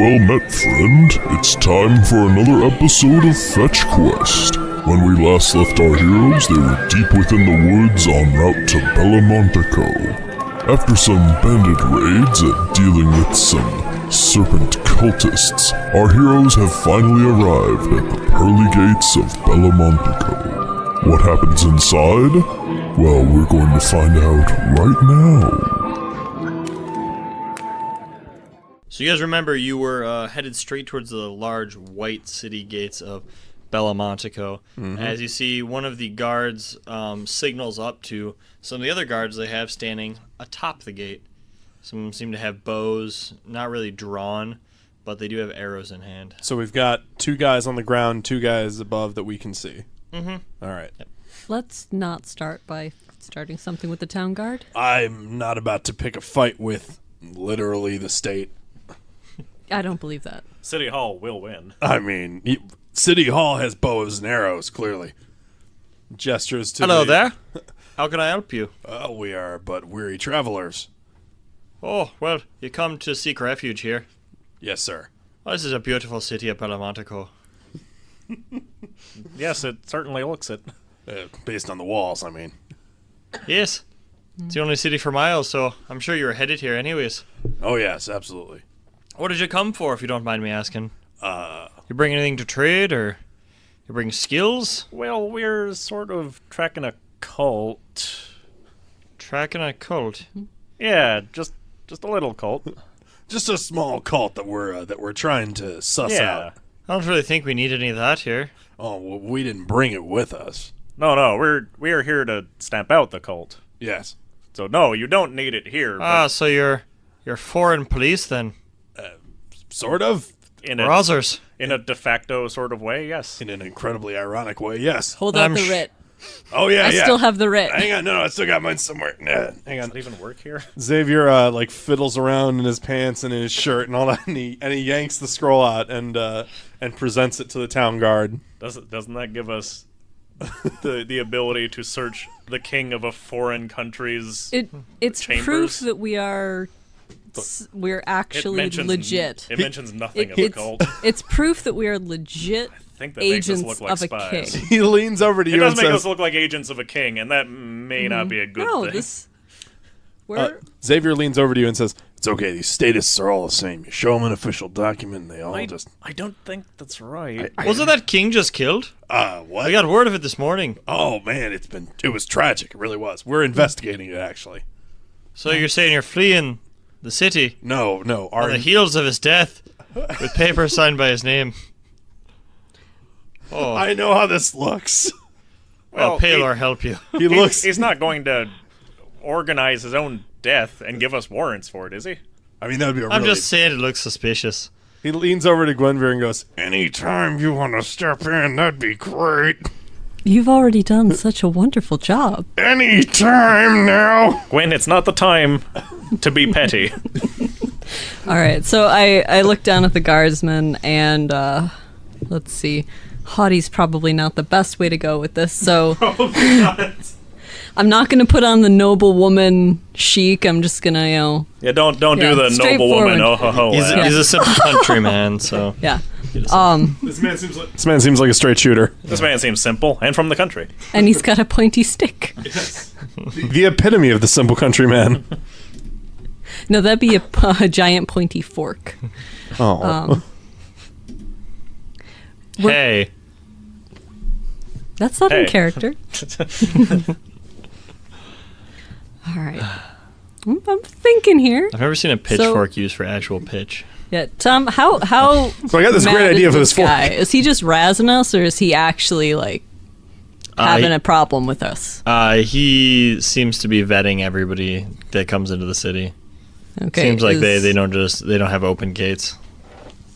Well met, friend. It's time for another episode of Fetch Quest. When we last left our heroes, they were deep within the woods en route to Bellomontico. After some bandit raids and dealing with some serpent cultists, our heroes have finally arrived at the pearly gates of Bellomontico. What happens inside? Well, we're going to find out right now. So you guys remember you were headed straight towards the large white city gates of Bellomontico. Mm-hmm. As you see, one of the guards signals up to some of the other guards they have standing atop the gate. Some of them seem to have bows, not really drawn, but they do have arrows in hand. So we've got 2 guys on the ground, 2 guys above that we can see. Mm-hmm. All right. Yep. Let's not start by starting something with the town guard. I'm not about to pick a fight with literally the state. I don't believe that. City Hall will win. I mean, City Hall has bows and arrows, clearly. Gestures to Hello there. How can I help you? We are but weary travelers. Oh, well, you come to seek refuge here. Yes, sir. Well, this is a beautiful city of Bellomontico. Yes, it certainly looks it. Based on the walls, I mean. Yes. It's the only city for miles, so I'm sure you were headed here anyways. Oh, yes, absolutely. What did you come for, if you don't mind me asking? You bring anything to trade, or you bring skills? Well, we're sort of tracking a cult. Tracking a cult? Yeah, just a little cult. Just a small cult that we're trying to suss out. I don't really think we need any of that here. Oh, well, we didn't bring it with us. No, we are here to stamp out the cult. Yes. So no, you don't need it here. So you're foreign police then? Sort of. In a de facto sort of way, yes. In an incredibly ironic way, yes. Hold out the writ. Oh, yeah, I still have the writ. Hang on, no, I still got mine somewhere. Hang on. Does it even work here? Xavier, fiddles around in his pants and in his shirt and all that, and he yanks the scroll out and presents it to the town guard. Doesn't that give us the ability to search the king of a foreign country's It's chambers? proof that we're actually legit. It mentions nothing of a cult. It's proof that we are legit I think that makes us agents look like of a spies. king. He leans over to It you does and make says, us look like agents of a king, and that may not be a good thing. Xavier leans over to you and says, "It's okay, these statists are all the same. You show them an official document and they all I don't think that's right. Wasn't that king just killed? What? I got word of it this morning. Oh, man, it was tragic. It really was. We're investigating it, actually. So you're saying you're fleeing the city No. on the heels of his death with papers signed by his name? Oh, I know how this looks. well, Paylor help you. He's not going to organize his own death and give us warrants for it, is he? I mean, that would be I'm just saying it looks suspicious. He leans over to Gwenvere and goes, "Anytime you want to step in, that'd be great. You've already done such a wonderful job. Anytime now." Gwen, it's not the time to be petty. All right, so I look down at the guardsmen and let's see. Haughty's probably not the best way to go with this, so I'm not going to put on the noble woman chic. I'm just going to, Yeah, don't do the noble woman. Oh ho ho. He's a simple countryman, so yeah. This man seems like a straight shooter. This man seems simple and from the country. And he's got a pointy stick. The epitome of the simple countryman. No, that'd be a giant pointy fork. Oh. hey. That's not in character. All right. I'm thinking here. I've never seen a pitchfork used for actual pitch. Yeah, Tom, how So I got this mad great idea is for this fork. guy? Is he just razzing us, or is he actually, having a problem with us? He seems to be vetting everybody that comes into the city. Okay. Seems like they don't have open gates.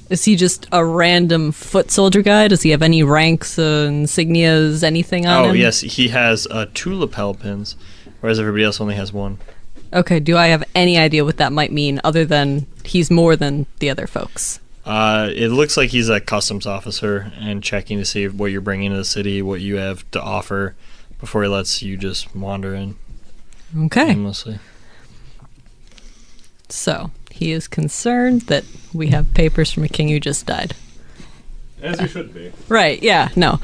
Is he just a random foot soldier guy? Does he have any ranks, insignias, anything on him? Oh, yes, he has 2 lapel pins, whereas everybody else only has 1. Okay, do I have any idea what that might mean, other than he's more than the other folks? It looks like he's a customs officer and checking to see what you're bringing to the city, what you have to offer, before he lets you just wander in. Okay. Aimlessly. So, He is concerned that we have papers from a king who just died. As you should be. Right, yeah, no.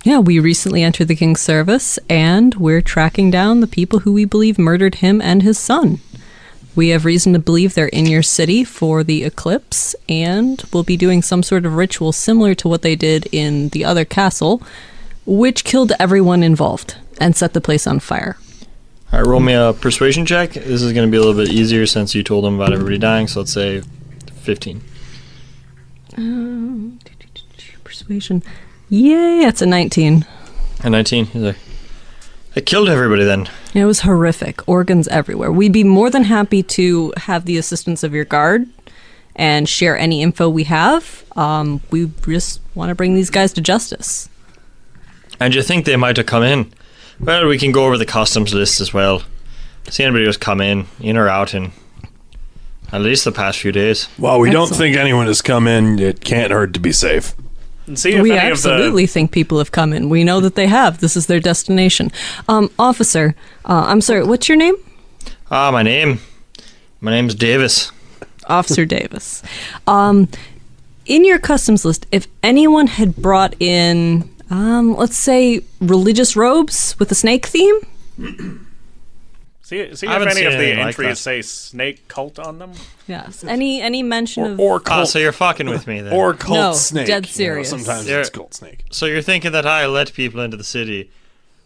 Yeah, we recently entered the king's service, and we're tracking down the people who we believe murdered him and his son. We have reason to believe they're in your city for the eclipse, and we'll be doing some sort of ritual similar to what they did in the other castle, which killed everyone involved and set the place on fire. All right, roll me a persuasion check. This is going to be a little bit easier since you told them about everybody dying, so let's say 15. Persuasion. Yay, that's a 19. A 19? He's like, I killed everybody then. It was horrific. Organs everywhere. We'd be more than happy to have the assistance of your guard and share any info we have. We just want to bring these guys to justice. And you think they might have come in? Well, we can go over the customs list as well. See anybody who's come in or out in at least the past few days. Well, we don't Excellent. think anyone has come in. It can't hurt to be safe. And see if We any absolutely think people have come in. We know that they have. This is their destination. Officer, I'm sorry, what's your name? My name's Davis. Officer Davis. In your customs list, if anyone had brought in, let's say, religious robes with a snake theme? See if I haven't any seen of the anything like entries that. say snake cult on them. Yes. Any mention of... Or cult, So you're fucking with me then. or cult No, snake. dead You know, serious. sometimes There- it's cult snake. So you're thinking that I let people into the city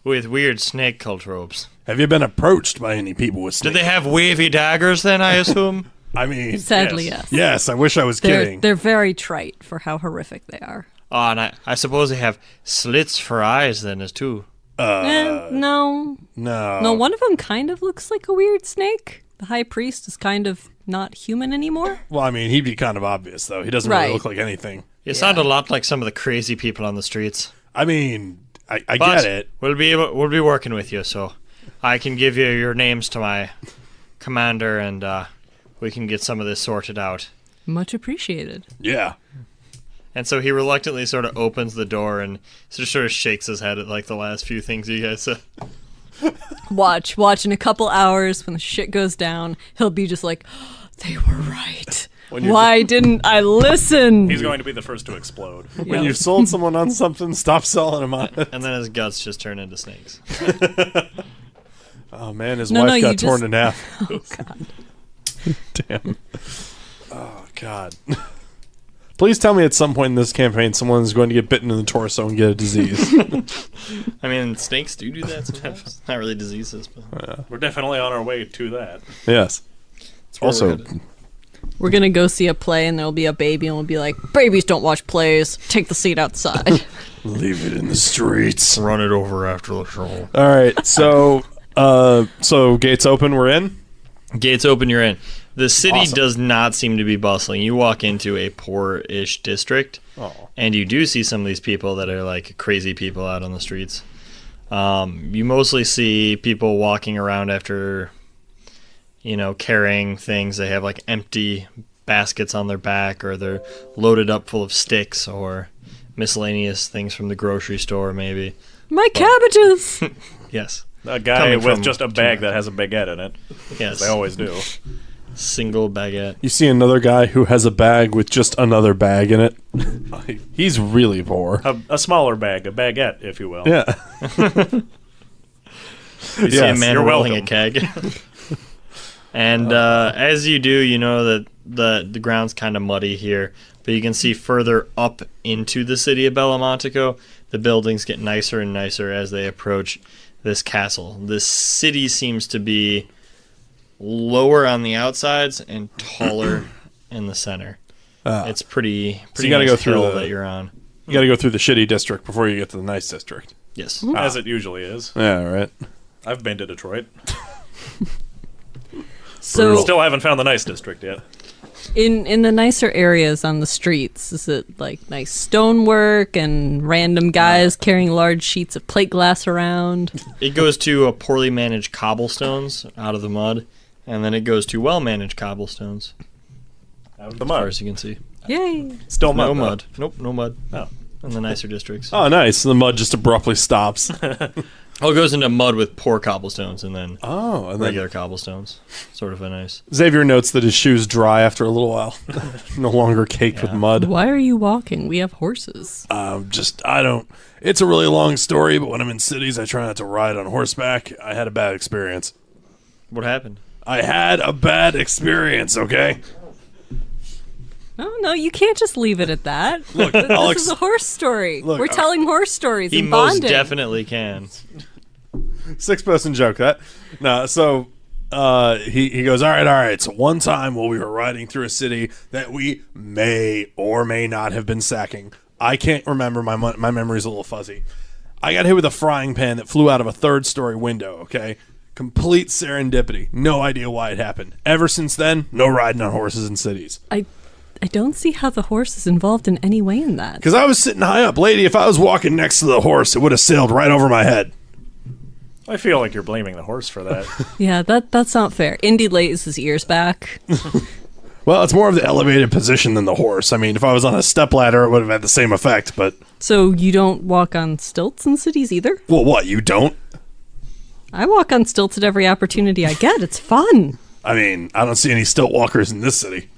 with weird snake cult robes. Have you been approached by any people with snake? Did they have wavy daggers then, I assume? I mean, Sadly, Yes. yes. yes. I wish I was They're, kidding. they're very trite for how horrific they are. Oh, and I suppose they have slits for eyes then as too. No. No. No, one of them kind of looks like a weird snake. The high priest is kind of not human anymore. Well, I mean, he'd be kind of obvious though. He doesn't Right. really look like anything. You sound a lot like some of the crazy people on the streets. I mean, I But get it. We'll be working with you, so I can give you your names to my commander, and we can get some of this sorted out. Much appreciated. Yeah. And so he reluctantly sort of opens the door and sort of shakes his head at like the last few things you guys said. Watch in a couple hours when the shit goes down, he'll be just like, they were right. Why didn't I listen? He's going to be the first to explode. When you've sold someone on something, stop selling them on it. And then his guts just turn into snakes. Oh man, his No, wife no, you got torn just- in half. Oh god. Damn. Oh god. Please tell me at some point in this campaign someone's going to get bitten in the torso and get a disease. I mean, snakes do that sometimes. Not really diseases, but We're definitely on our way to that. Yes. where Also, we're headed. We're gonna go see a play and there'll be a baby and we'll be like, babies don't watch plays. Take the seat outside. leave it in the streets. Run it over after the show. All right. So gates open, we're in. Gates open, you're in. The city Awesome. does not seem to be bustling. You walk into a poor-ish district, and you do see some of these people that are like crazy people out on the streets. You mostly see people walking around after, carrying things. They have like empty baskets on their back, or they're loaded up full of sticks or miscellaneous things from the grocery store, maybe. My cabbages! Yes. A guy Coming with from- just a bag that has a baguette in it. Yes. They always do. Single baguette. You see another guy who has a bag with just another bag in it. He's really poor. A smaller bag, a baguette, if you will. Yeah. You see a Yes, man you're rolling welcome. a keg. And as you do, you know that the ground's kind of muddy here, but you can see further up into the city of Bellamontico, the buildings get nicer and nicer as they approach this castle. This city seems to be lower on the outsides and taller in the center. It's pretty you gotta nice go through hill the- that you're on. You got to go through the shitty district before you get to the nice district. Yes. As it usually is. Yeah, right. I've been to Detroit. So, Still haven't found the nice district yet. in the nicer areas on the streets, is it like nice stonework and random guys carrying large sheets of plate glass around? It goes to a poorly managed cobblestones out of the mud, and then it goes to well-managed cobblestones, Out of the as far mud. as you can see. Yay! Still mud. No though. mud. Nope, no mud. Oh. In the nicer districts. Oh, nice. The mud just abruptly stops. Oh, it goes into mud with poor cobblestones and then Oh, and then regular cobblestones. Sort of a nice. Xavier notes that his shoes dry after a little while. No longer caked with mud. Why are you walking? We have horses. I don't. It's a really long story, but when I'm in cities, I try not to ride on horseback. I had a bad experience. What happened? I had a bad experience, okay? No, you can't just leave it at that. Look, this is a horse story. Look, We're telling horse stories He and most bonding. definitely can. 6-person joke. So he goes, all right. So one time while we were riding through a city that we may or may not have been sacking, I can't remember. My memory's a little fuzzy. I got hit with a frying pan that flew out of a 3rd-story window, okay? Complete serendipity. No idea why it happened. Ever since then, no riding on horses in cities. I don't see how the horse is involved in any way in that. Because I was sitting high up. Lady, if I was walking next to the horse, it would have sailed right over my head. I feel like you're blaming the horse for that. Yeah, that's not fair. Indy lays his ears back. Well, it's more of the elevated position than the horse. I mean, if I was on a stepladder, it would have had the same effect, but... So you don't walk on stilts in cities either? Well, what, you don't? I walk on stilts at every opportunity I get. It's fun. I mean, I don't see any stilt walkers in this city.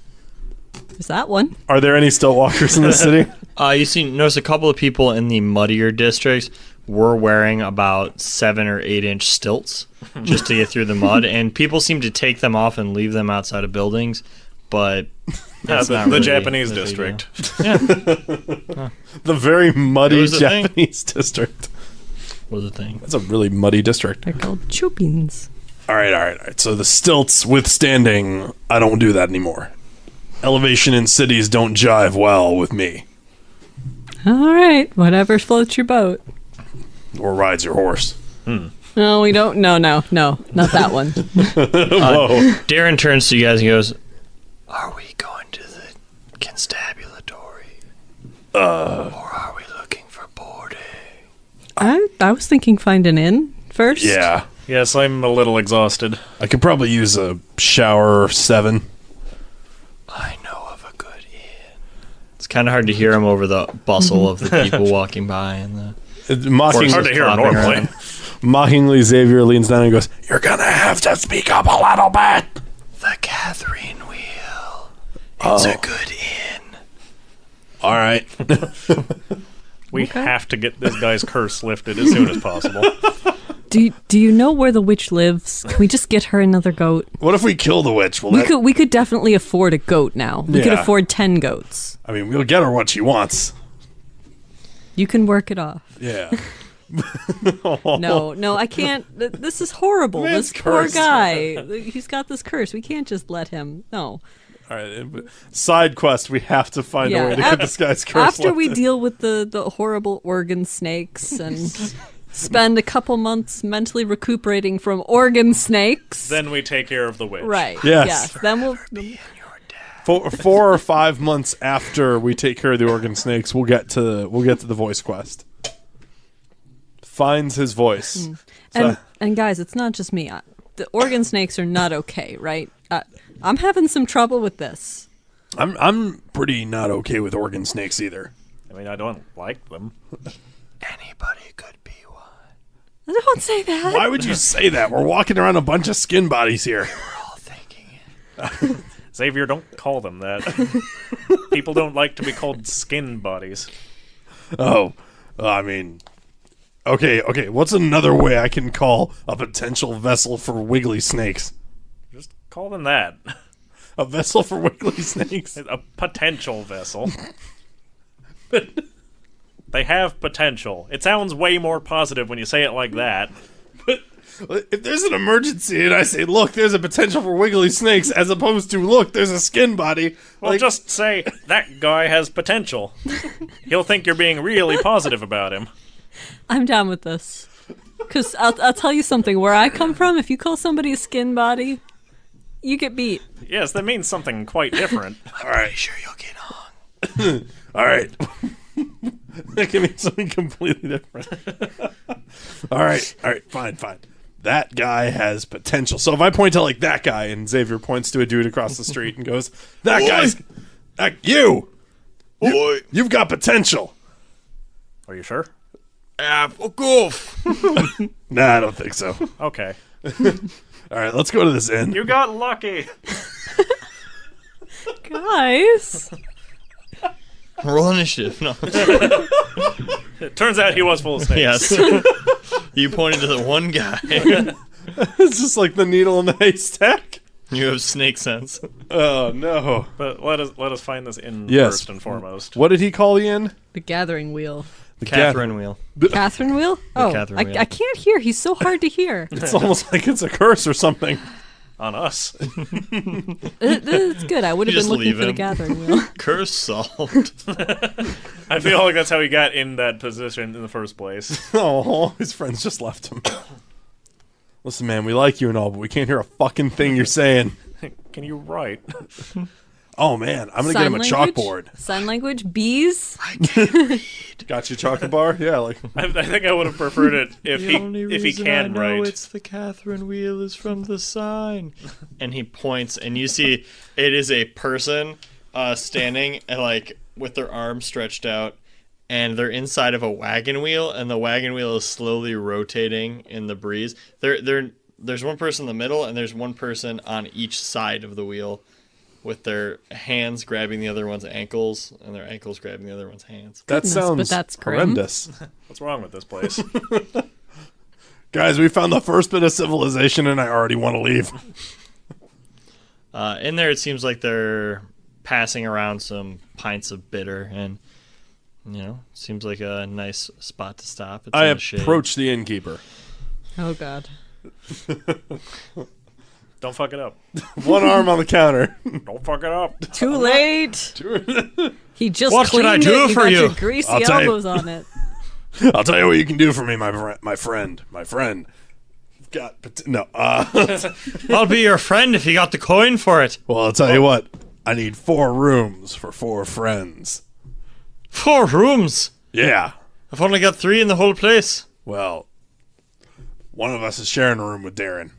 There's that one. Are there any stilt walkers in this city? Notice a couple of people in the muddier districts were wearing about 7 or 8 inch stilts just to get through the mud, and people seem to take them off and leave them outside of buildings, but that's the not really Japanese the big district. deal. The very muddy It was a thing. Japanese district. Was a thing. That's a really muddy district. They're called chupins. All right. So the stilts withstanding, I don't do that anymore. Elevation in cities don't jive well with me. All right, whatever floats your boat. Or rides your horse. No, we don't. No, not that one. Whoa. Darren turns to you guys and goes, "Are we going to the constabulatory? Or are we looking for boarding?" I was thinking find an inn first. Yeah. Yes, I'm a little exhausted. I could probably use a shower 7. I know of a good inn. It's kind of hard to hear him over the bustle of the people walking by and the Mocking, Hard to hear flopping normally. around. mockingly, Xavier leans down and goes, "You're gonna have to speak up a little bit." The Catherine Wheel. It's a good inn. All right. We have to get this guy's curse lifted as soon as possible. Do you know where the witch lives? Can we just get her another goat? What if we kill the witch? Well, We could definitely afford a goat now. We could Yeah. afford 10 goats. I mean, we'll get her what she wants. You can work it off. Yeah. No, I can't. This is horrible. Man's This poor cursed. guy. He's got this curse. We can't just let him. No. All right. Side quest. We have to find a way to get this guy's curse After we lifted. deal with the horrible organ snakes and spend a couple months mentally recuperating from organ snakes. Then we take care of the witch. Right. Yes. Then we'll. 4 or 5 months after we take care of the organ snakes, we'll get to the voice quest. Finds his voice. And guys, it's not just me. The organ snakes are not okay, right? I'm having some trouble with this. I'm pretty not okay with organ snakes either. I mean, I don't like them. Anybody could be one. Don't say that. Why would you say that? We're walking around a bunch of skin bodies here. We're all thinking it. Xavier, don't call them that. People don't like to be called skin bodies. Oh, I mean, okay. What's another way I can call a potential vessel for wiggly snakes? Just call them that. A vessel for wiggly snakes? A potential vessel. They have potential. It sounds way more positive when you say it like that. But if there's an emergency and I say, look, there's a potential for wiggly snakes, as opposed to, look, there's a skin body. Well, just say, that guy has potential. He'll think you're being really positive about him. I'm down with this. Because I'll tell you something. Where I come from, if you call somebody a skin body, you get beat. Yes, that means something quite different. I'm pretty sure you'll get hung. All right. That can mean something completely different. All right, fine. That guy has potential. So if I point to like that guy and Xavier points to a dude across the street and goes, "That guy's you've got potential." Are you sure? Fuck off. Nah, I don't think so. Okay. All right, let's go to this inn. You got lucky. Guys. Roll initiative. No. It turns out he was full of snakes. Yes. You pointed to the one guy. It's just like the needle in the haystack. You have snake sense. Oh no! But let us find this inn Yes. first and foremost. What did he call the inn? The gathering wheel. The Catherine wheel. Catherine wheel? Oh, Catherine wheel. I can't hear. He's so hard to hear. It's almost like it's a curse or something. On us. It's good. I would have Just been looking leave for the him. gathering wheel. Curse solved. I feel like that's how he got in that position in the first place. Oh, his friends just left him. Listen, man, we like you and all, but we can't hear a fucking thing you're saying. Can you write? Oh man, I'm gonna get him a chalkboard. Sign language. Bees. Got you a chocolate bar? Yeah, like I think I would have preferred it if The only he reason can I know write. it's the Catherine wheel is from the sign. And he points, and you see it is a person standing like with their arms stretched out, and they're inside of a wagon wheel, and the wagon wheel is slowly rotating in the breeze. There's one person in the middle, and there's one person on each side of the wheel, with their hands grabbing the other one's ankles, and their ankles grabbing the other one's hands. that Goodness, sounds but that's grim. horrendous. What's wrong with this place? Guys, we found the first bit of civilization, and I already want to leave. In there, it seems like they're passing around some pints of bitter, and seems like a nice spot to stop. It's I in the shade. approach the innkeeper. Oh God. Don't fuck it up. One arm on the counter. Don't fuck it up. Too late. He just What can cleaned I do it. for got you? Your greasy I'll tell you. elbows on it. I'll tell you what you can do for me, my friend. No. I'll be your friend if you got the coin for it. Well, I'll tell you what. I need 4 rooms for 4 friends. 4 rooms. Yeah. I've only got 3 in the whole place. Well, one of us is sharing a room with Darren.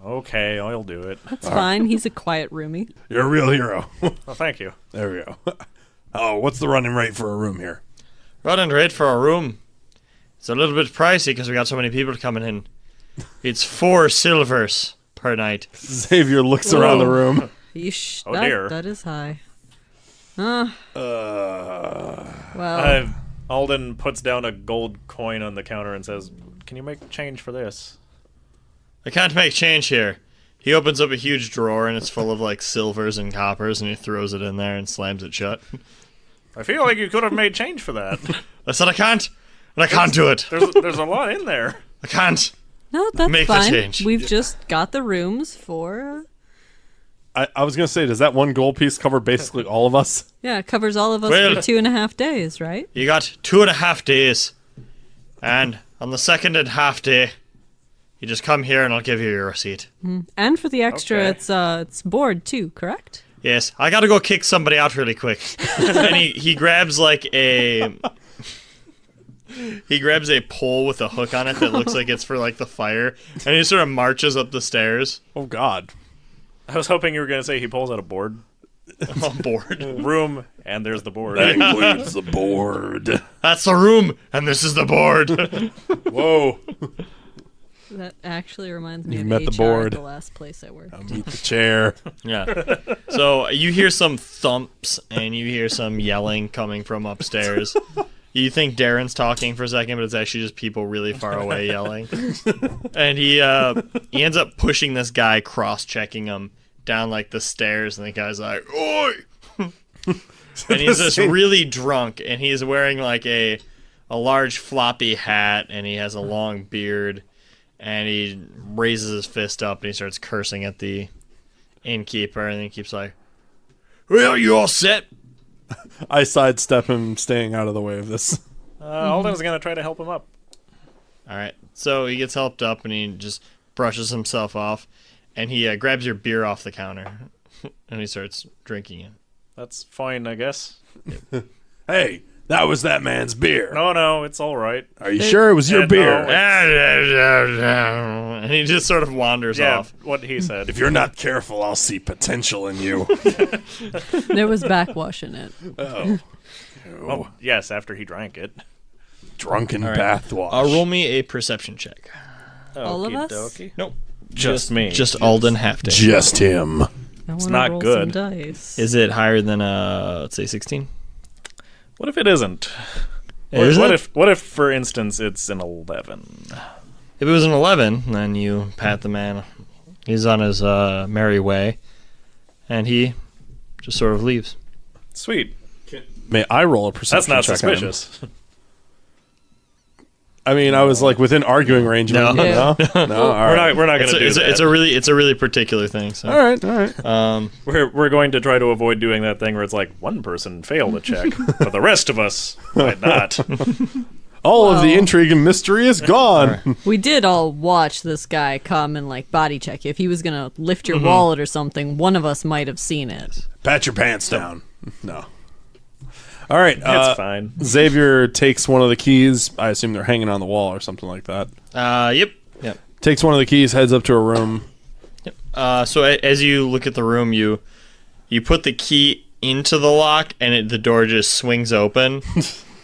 Okay, I'll do it. That's fine. He's a quiet roomie. You're a real hero. Well, thank you. There we go. Oh, what's the running rate for a room here? Running rate for a room. It's a little bit pricey because we got so many people coming in. It's 4 silvers per night. Xavier looks around the room. Yeesh, Oh, dear. that is high. Well, Alden puts down a gold coin on the counter and says, "Can you make change for this?" I can't make change here. He opens up a huge drawer and it's full of like silvers and coppers, and he throws it in there and slams it shut. I feel like you could have made change for that. I said I can't, and I can't do it. There's a lot in there. I can't. no, that's Make the fine. change. We've just got the rooms for. I was going to say, does that one gold piece cover basically all of us? Yeah, it covers all of us Well- for 2.5 days, right? You got 2.5 days, and on the 2nd half day, you just come here and I'll give you your receipt. And for the extra, Okay. it's board too, correct? Yes, I gotta go kick somebody out really quick. And he grabs like a pole with a hook on it that looks like it's for like the fire, and he sort of marches up the stairs. Oh, God. I was hoping you were going to say he pulls out a board. On board. Room, and there's the board. That includes the board. That's the room, and this is the board. Whoa. That actually reminds me You of met HR the board. at the last place I worked. Meet the chair. Yeah. So you hear some thumps and you hear some yelling coming from upstairs. You think Darren's talking for a second, but it's actually just people really far away yelling. And he ends up pushing this guy, cross-checking him down like the stairs, and the guy's like, "Oi!" And he's just really drunk, and he's wearing like a large floppy hat, and he has a long beard, and he raises his fist up and he starts cursing at the innkeeper, and he keeps like, "Well, you all set?" I sidestep him, staying out of the way of this. Alden's going to try to help him up. All right. So he gets helped up and he just brushes himself off, and he grabs your beer off the counter and he starts drinking it. That's fine, I guess. Hey, that was that man's beer. No, it's all right. Are you sure it was your Yeah, beer? no. And he just sort of wanders Yeah, off. what he said. If you're not careful, I'll see potential in you. There was backwash in it. Oh. Well, yes, after he drank it. Drunken right. bathwash. Roll me a perception check. All of us? Okey-dokey. Nope. Just me. Just Alden Halfday. Just him. I wanna not roll good. Some dice. Is it higher than let's say 16? What if it isn't? Is What it? if, for instance, it's an 11? If it was an 11, then you pat the man. He's on his merry way, and he just sort of leaves. Sweet. May I roll a perception That's not check on him? suspicious. I mean, I was like within arguing range. Of No. him. Yeah. No. All right. We're not going to do It's that. a really particular thing. So. All right. We're going to try to avoid doing that thing where it's like one person failed a check, but the rest of us might not. All of the Well. intrigue and mystery is gone. We did all watch this guy come and like body check you. If he was gonna lift your wallet or something, one of us might have seen it. Pat your pants down. No. All right. It's fine. Xavier takes one of the keys. I assume they're hanging on the wall or something like that. Yep. Takes one of the keys, heads up to a room. So as you look at the room, you put the key into the lock, and the door just swings open.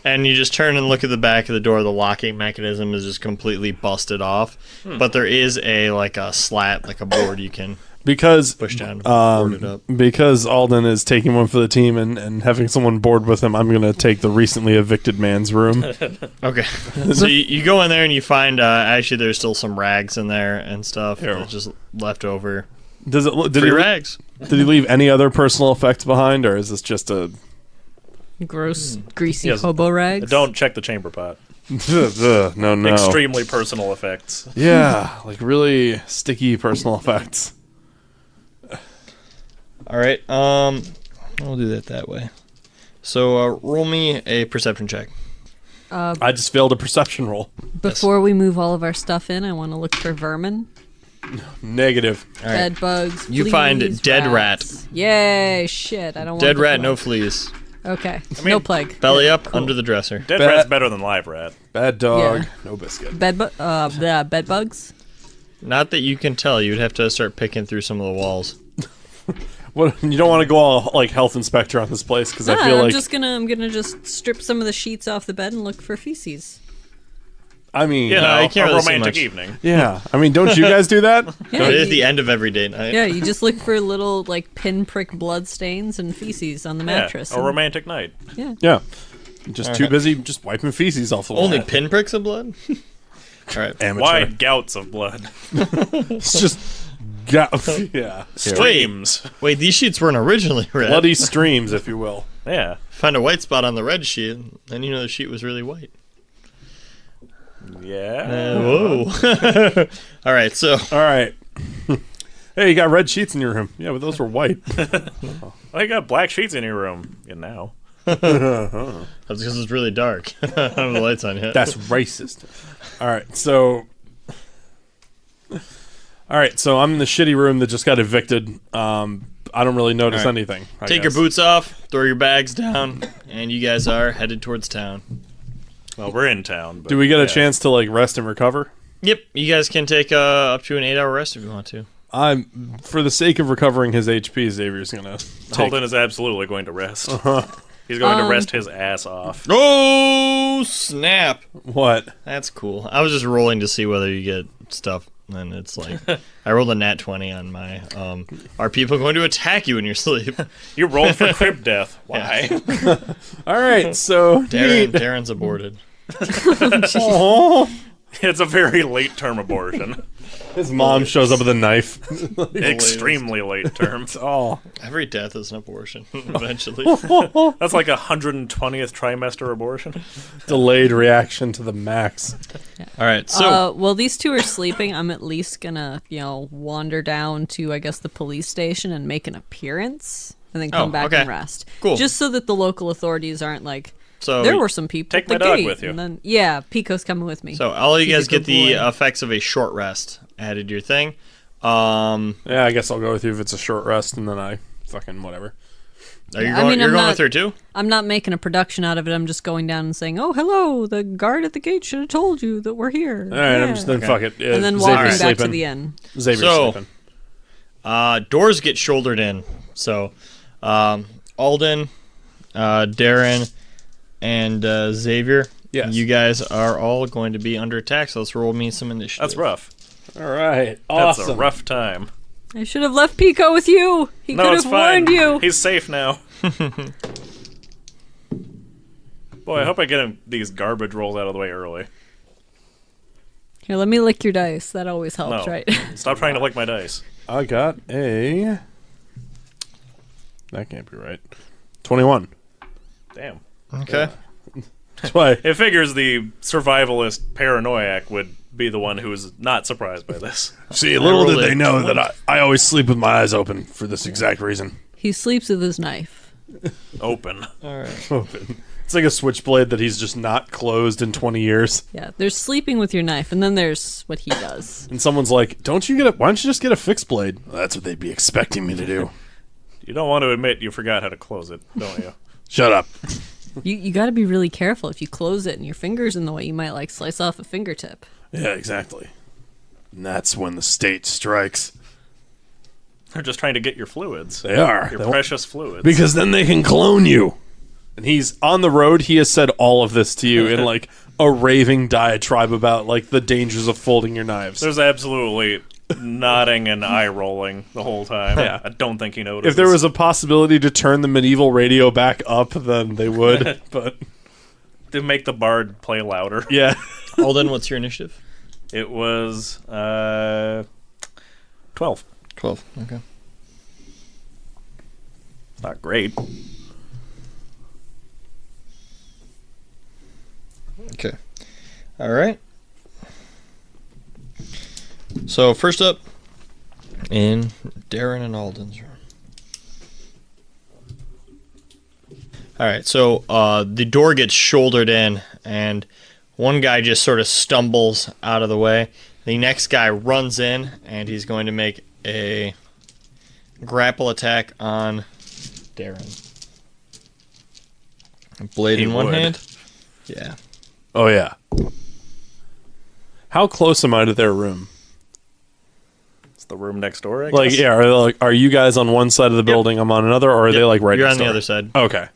And you just turn and look at the back of the door. The locking mechanism is just completely busted off, but there is a slat, like a board you can Because push down, board it up. because Alden is taking one for the team and having someone board with him, I'm going to take the recently evicted man's room. Okay, so you go in there and you find actually there's still some rags in there and stuff that's just left over. Did Free he rags. did he leave any other personal effects behind, or is this just a Gross, greasy Yes. hobo rags. Don't check the chamber pot. no? Extremely personal effects. Yeah, like really sticky personal effects. All right, we'll do that way. So roll me a perception check. I just failed a perception roll. Before we move all of our stuff in, I want to look for vermin, Negative. All right. bed bugs. You find fleas, dead rats. Yay! Shit! I don't want Dead the rat, no plague. fleas. Okay, no plague. Belly up, under the dresser. Dead Bat- rat's better than live rat. Bad dog. Yeah. No biscuit. Bed bugs. Not that you can tell. You'd have to start picking through some of the walls. What, you don't want to go all like health inspector on this place because I feel I'm like gonna just strip some of the sheets off the bed and look for feces. I mean You No, know, you can't a really see romantic much. evening. yeah. I mean, don't you guys do that? Yeah, It is you- the end of every date night. Yeah, you just look for little like pinprick blood stains and feces on the mattress. Yeah, a and- romantic night. yeah. Yeah. Just too right. busy just wiping feces off the wall. Only pinpricks of blood? All right. Amateur. Wide gouts of blood. It's just yeah. Streams. Wait, these sheets weren't originally red. Bloody streams, if you will. Yeah. Find a white spot on the red sheet, and you know the sheet was really white. Yeah. Whoa. All right, so All right. Hey, you got red sheets in your room. Yeah, but those were white. I got black sheets in your room. Now. that's because it's really dark. I don't have the lights on yet. That's racist. All right, so I'm in the shitty room that just got evicted. I don't really notice All right. anything. I Take your guess. boots off, throw your bags down, and you guys are headed towards town. Well, we're in town. But Do we get a yeah. chance to like rest and recover? Yep, you guys can take up to an 8-hour rest if you want to. For the sake of recovering his HP, Xavier's gonna take. Holden is absolutely going to rest. He's going to rest his ass off. Oh, snap. What? That's cool. I was just rolling to see whether you get stuff, and it's like I rolled a nat 20 on my. Are people going to attack you in your sleep? You rolled for crib death. Why? All right, so Darren's aborted. Aw. It's a very late term abortion. His mom shows up with a knife. Extremely late term. Oh, Every death is an abortion. Eventually, That's like 120th trimester abortion. delayed reaction to the max. all right. So While these two are sleeping, I'm at least gonna, wander down to, I guess, the police station and make an appearance, and then come Oh, back okay. and rest. Cool. Just so that the local authorities aren't like, So there were some people take at the my dog gate, with you. and then Pico's coming with me. So all of you He's a guys get good the boy. effects of a short rest added to your thing. Yeah, I guess I'll go with you if it's a short rest, and then I fucking whatever. Are you Yeah, I going? mean, You're I'm going not- with her too? I'm not making a production out of it. I'm just going down and saying, "Oh, hello! The guard at the gate should have told you that we're here." All right, I'm just then fuck it. and then Xavier's walking back sleeping. to the inn. Xavier's So- sleeping. Doors get shouldered in. So Alden, Darren, and Xavier, Yes. You guys are all going to be under attack, so let's roll me some initiative. That's rough. All right. That's Awesome. a rough time. I should have left Pico with you. He No, could it's have fine. warned you. He's safe now. Boy, I hope I get these garbage rolls out of the way early. Here, let me lick your dice. That always helps, No. right? Stop trying to lick my dice. I got a... That can't be right. 21. Damn. Okay. That's why... It figures the survivalist paranoiac would be the one who's not surprised by this. See, little rolled did they a know that I always sleep with my eyes open for this exact reason. He sleeps with his knife. Open. All right. Open. It's like a switchblade that he's just not closed in 20 years. Yeah, there's sleeping with your knife, and then there's what he does. And someone's like, why don't you just get a fixed blade? Well, that's what they'd be expecting me to do. You don't want to admit you forgot how to close it, don't you? Shut up. You got to be really careful. If you close it and your finger's in the way, you might like slice off a fingertip. Yeah, exactly. And that's when the state strikes. They're just trying to get your fluids. They are. Your They precious fluids. Because then they can clone you. And he's on the road. He has said all of this to you in like a raving diatribe about like the dangers of folding your knives. There's absolutely nodding and eye rolling the whole time. Yeah. I don't think he noticed. If there was a possibility to turn the medieval radio back up, then they would. But to make the bard play louder. yeah. Alden, what's your initiative? It was 12. 12. Okay. Not great. Okay. All right. So first up, in Darren and Alden's room. All right. So the door gets shouldered in, and one guy just sort of stumbles out of the way. The next guy runs in, and he's going to make a grapple attack on Darren. Blade He in one would. hand. Yeah. Oh, yeah. How close am I to their room? It's the room next door, I Like, guess. yeah, are you guys on one side of the building, I'm on another, or are they like right You're next on the door? other side. Okay.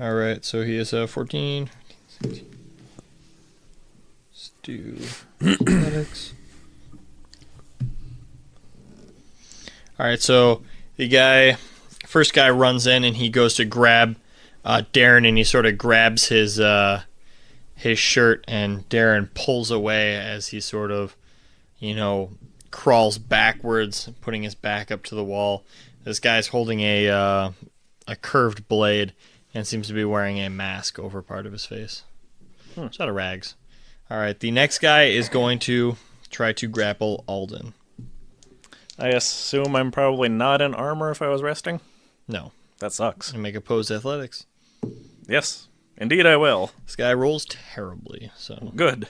All right, so he is 14. 16. Let's do athletics. All right, so the first guy runs in and he goes to grab Darren, and he sort of grabs his shirt, and Darren pulls away as he sort of, crawls backwards, putting his back up to the wall. This guy's holding a curved blade and seems to be wearing a mask over part of his face. It's out of rags. All right, the next guy is going to try to grapple Alden. I assume I'm probably not in armor if I was resting. No. That sucks. And make opposed athletics. Yes, indeed I will. This guy rolls terribly, so Good.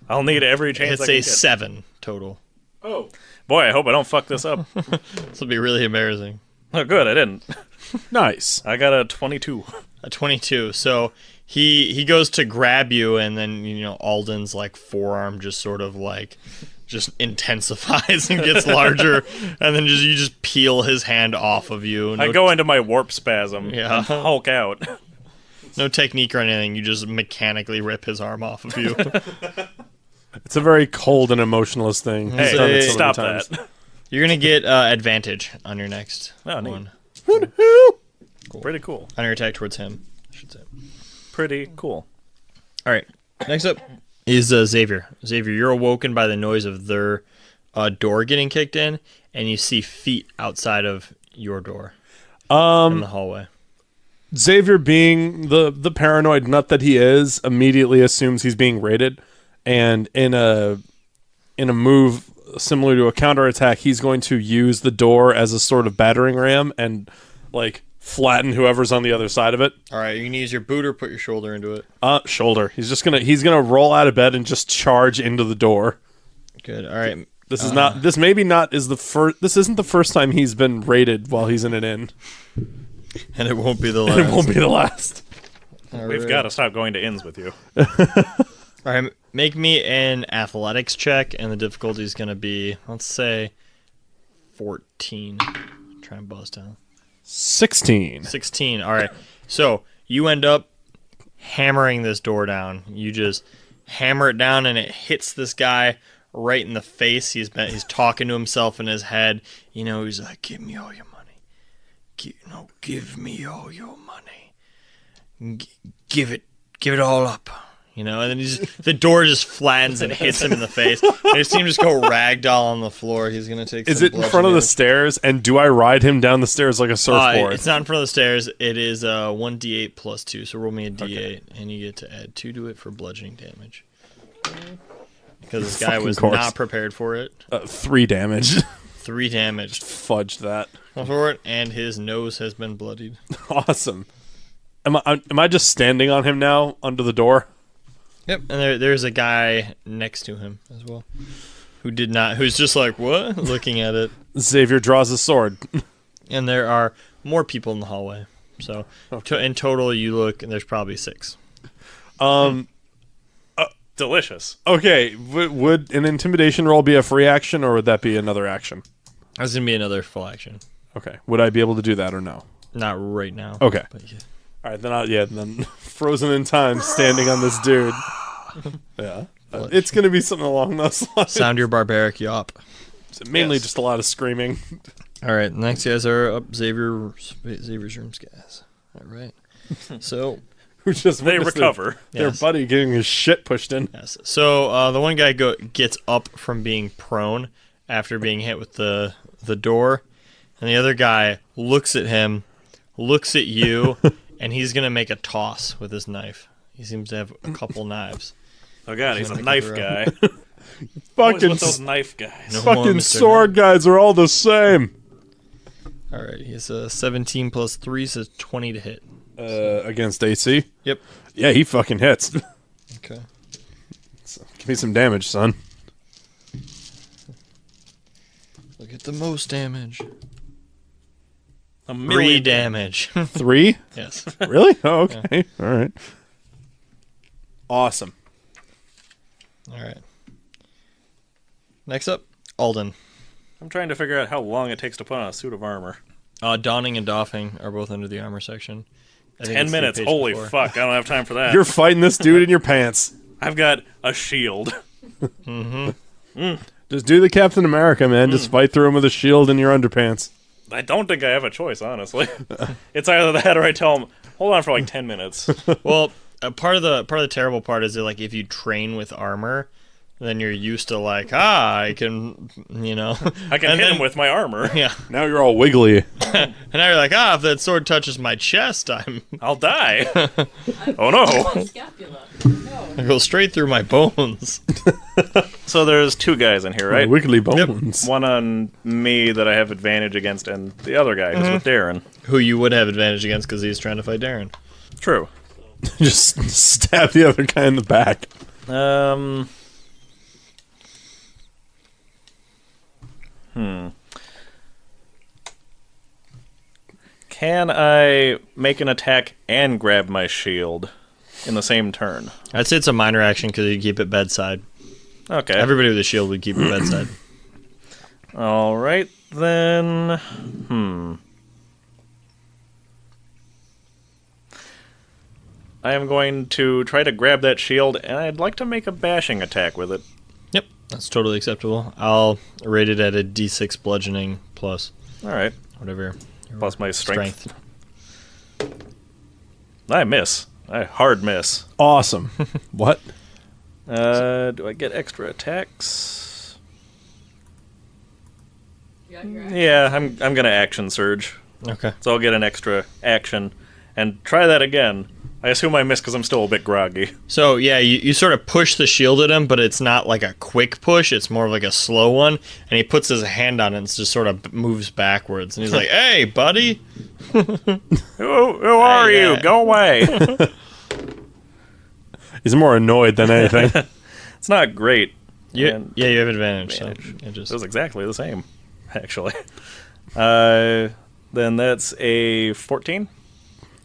I'll need every chance I it's can a get. 7 total. Oh. Boy, I hope I don't fuck this up. This will be really embarrassing. Oh, good, I didn't. Nice. I got a 22. A 22. So he goes to grab you, and then Alden's like forearm just sort of like just intensifies and gets larger, and then you just peel his hand off of you. I go into my warp spasm Yeah. and Hulk out. No technique or anything. You just mechanically rip his arm off of you. It's a very cold and emotionless thing. Hey, He's done it so stop many times. that. You're gonna get advantage on your next Oh, neat. one. Pretty cool. On your attack towards him, I should say. Pretty cool. All right. Next up is Xavier. Xavier, you're awoken by the noise of their door getting kicked in, and you see feet outside of your door in the hallway. Xavier, being the paranoid nut that he is, immediately assumes he's being raided, and in a move similar to a counterattack, he's going to use the door as a sort of battering ram and like flatten whoever's on the other side of it. All right, you can use your boot or put your shoulder into it. Shoulder. He's gonna roll out of bed and just charge into the door. Good. All right. This is not. This maybe not is the first. This isn't the first time he's been raided while he's in an inn. And it won't be the last. It won't be the last. All We've right. got to stop going to inns with you. All right, make me an athletics check, and the difficulty is going to be, let's say, 14. Try and bust down. 16. 16. All right. So you end up hammering this door down. You just hammer it down, and it hits this guy right in the face. He's talking to himself in his head. You know, he's like, "Give me all your money. Give me all your money. Give it all up." You know, and then the door just flattens and hits him in the face. And you see him just go ragdoll on the floor. He's gonna take. Is it in front of the stairs? And do I ride him down the stairs like a surfboard? It's not in front of the stairs. It is 1d8 plus 2. So roll me a d8, and you get to add 2 to it for bludgeoning damage. Because this guy was not prepared for it. 3 damage. 3 damage. Fudged that. For it, and his nose has been bloodied. Awesome. Am I just standing on him now under the door? Yep, and there's a guy next to him as well, who's just like, what? Looking at it. Xavier draws his sword. And there are more people in the hallway. So in total, you look, and there's probably 6. Delicious. Okay, would an intimidation roll be a free action, or would that be another action? That's going to be another full action. Okay, would I be able to do that or no? Not right now. Okay. But yeah. All right, then frozen in time, standing on this dude. Yeah, it's gonna be something along those lines. Sound your barbaric yawp. Mainly just a lot of screaming. All right, next guys are up Xavier's rooms, guys. All right, so who just they recover. Their buddy getting his shit pushed in. Yes. So the one guy gets up from being prone after being hit with the door, and the other guy looks at him, looks at you. And he's going to make a toss with his knife. He seems to have a couple knives. Oh, God, he's a knife guy. Fucking with those knife guys. No fucking sword guys are all the same. All right, he's a 17 plus 3, so 20 to hit. Against AC? Yep. Yeah, he fucking hits. Okay. So, give me some damage, son. Look at the most damage. 3 3 damage. 3? Yes. Really? Oh, okay. Yeah. All right. Awesome. All right. Next up, Alden. I'm trying to figure out how long it takes to put on a suit of armor. Donning and doffing are both under the armor section. 10 minutes. Holy fuck. I don't have time for that. You're fighting this dude in your pants. I've got a shield. Just do the Captain America, man. Just fight through him with a shield in your underpants. I don't think I have a choice, honestly. It's either that or I tell him, hold on for like 10 minutes. Well, part of the terrible part is that, like, if you train with armor, then you're used to, like, I can, I can hit him with my armor. Yeah. Now you're all wiggly. And now you're like, if that sword touches my chest, I'll die. Oh, no. I go straight through my bones. So there's 2 guys in here, right? Wiggly bones. One on me that I have advantage against, and the other guy who's with Darren. Who you would have advantage against because he's trying to fight Darren. True. Just stab the other guy in the back. Can I make an attack and grab my shield in the same turn? I'd say it's a minor action because you keep it bedside. Okay. Everybody with a shield would keep it bedside. All right, then. I am going to try to grab that shield, and I'd like to make a bashing attack with it. Yep, that's totally acceptable. I'll rate it at a d6 bludgeoning plus. All right. Whatever. Plus my strength. I miss. I hard miss. Awesome. What? Do I get extra attacks? Yeah, I'm gonna action surge. Okay. So I'll get an extra action and try that again. I assume I missed because I'm still a bit groggy. So, yeah, you sort of push the shield at him, but it's not like a quick push. It's more of like a slow one. And he puts his hand on it and just sort of moves backwards. And he's like, hey, buddy. Who are you? Go away. He's more annoyed than anything. It's not great. You have advantage. So It was exactly the same, actually. Then that's a 14.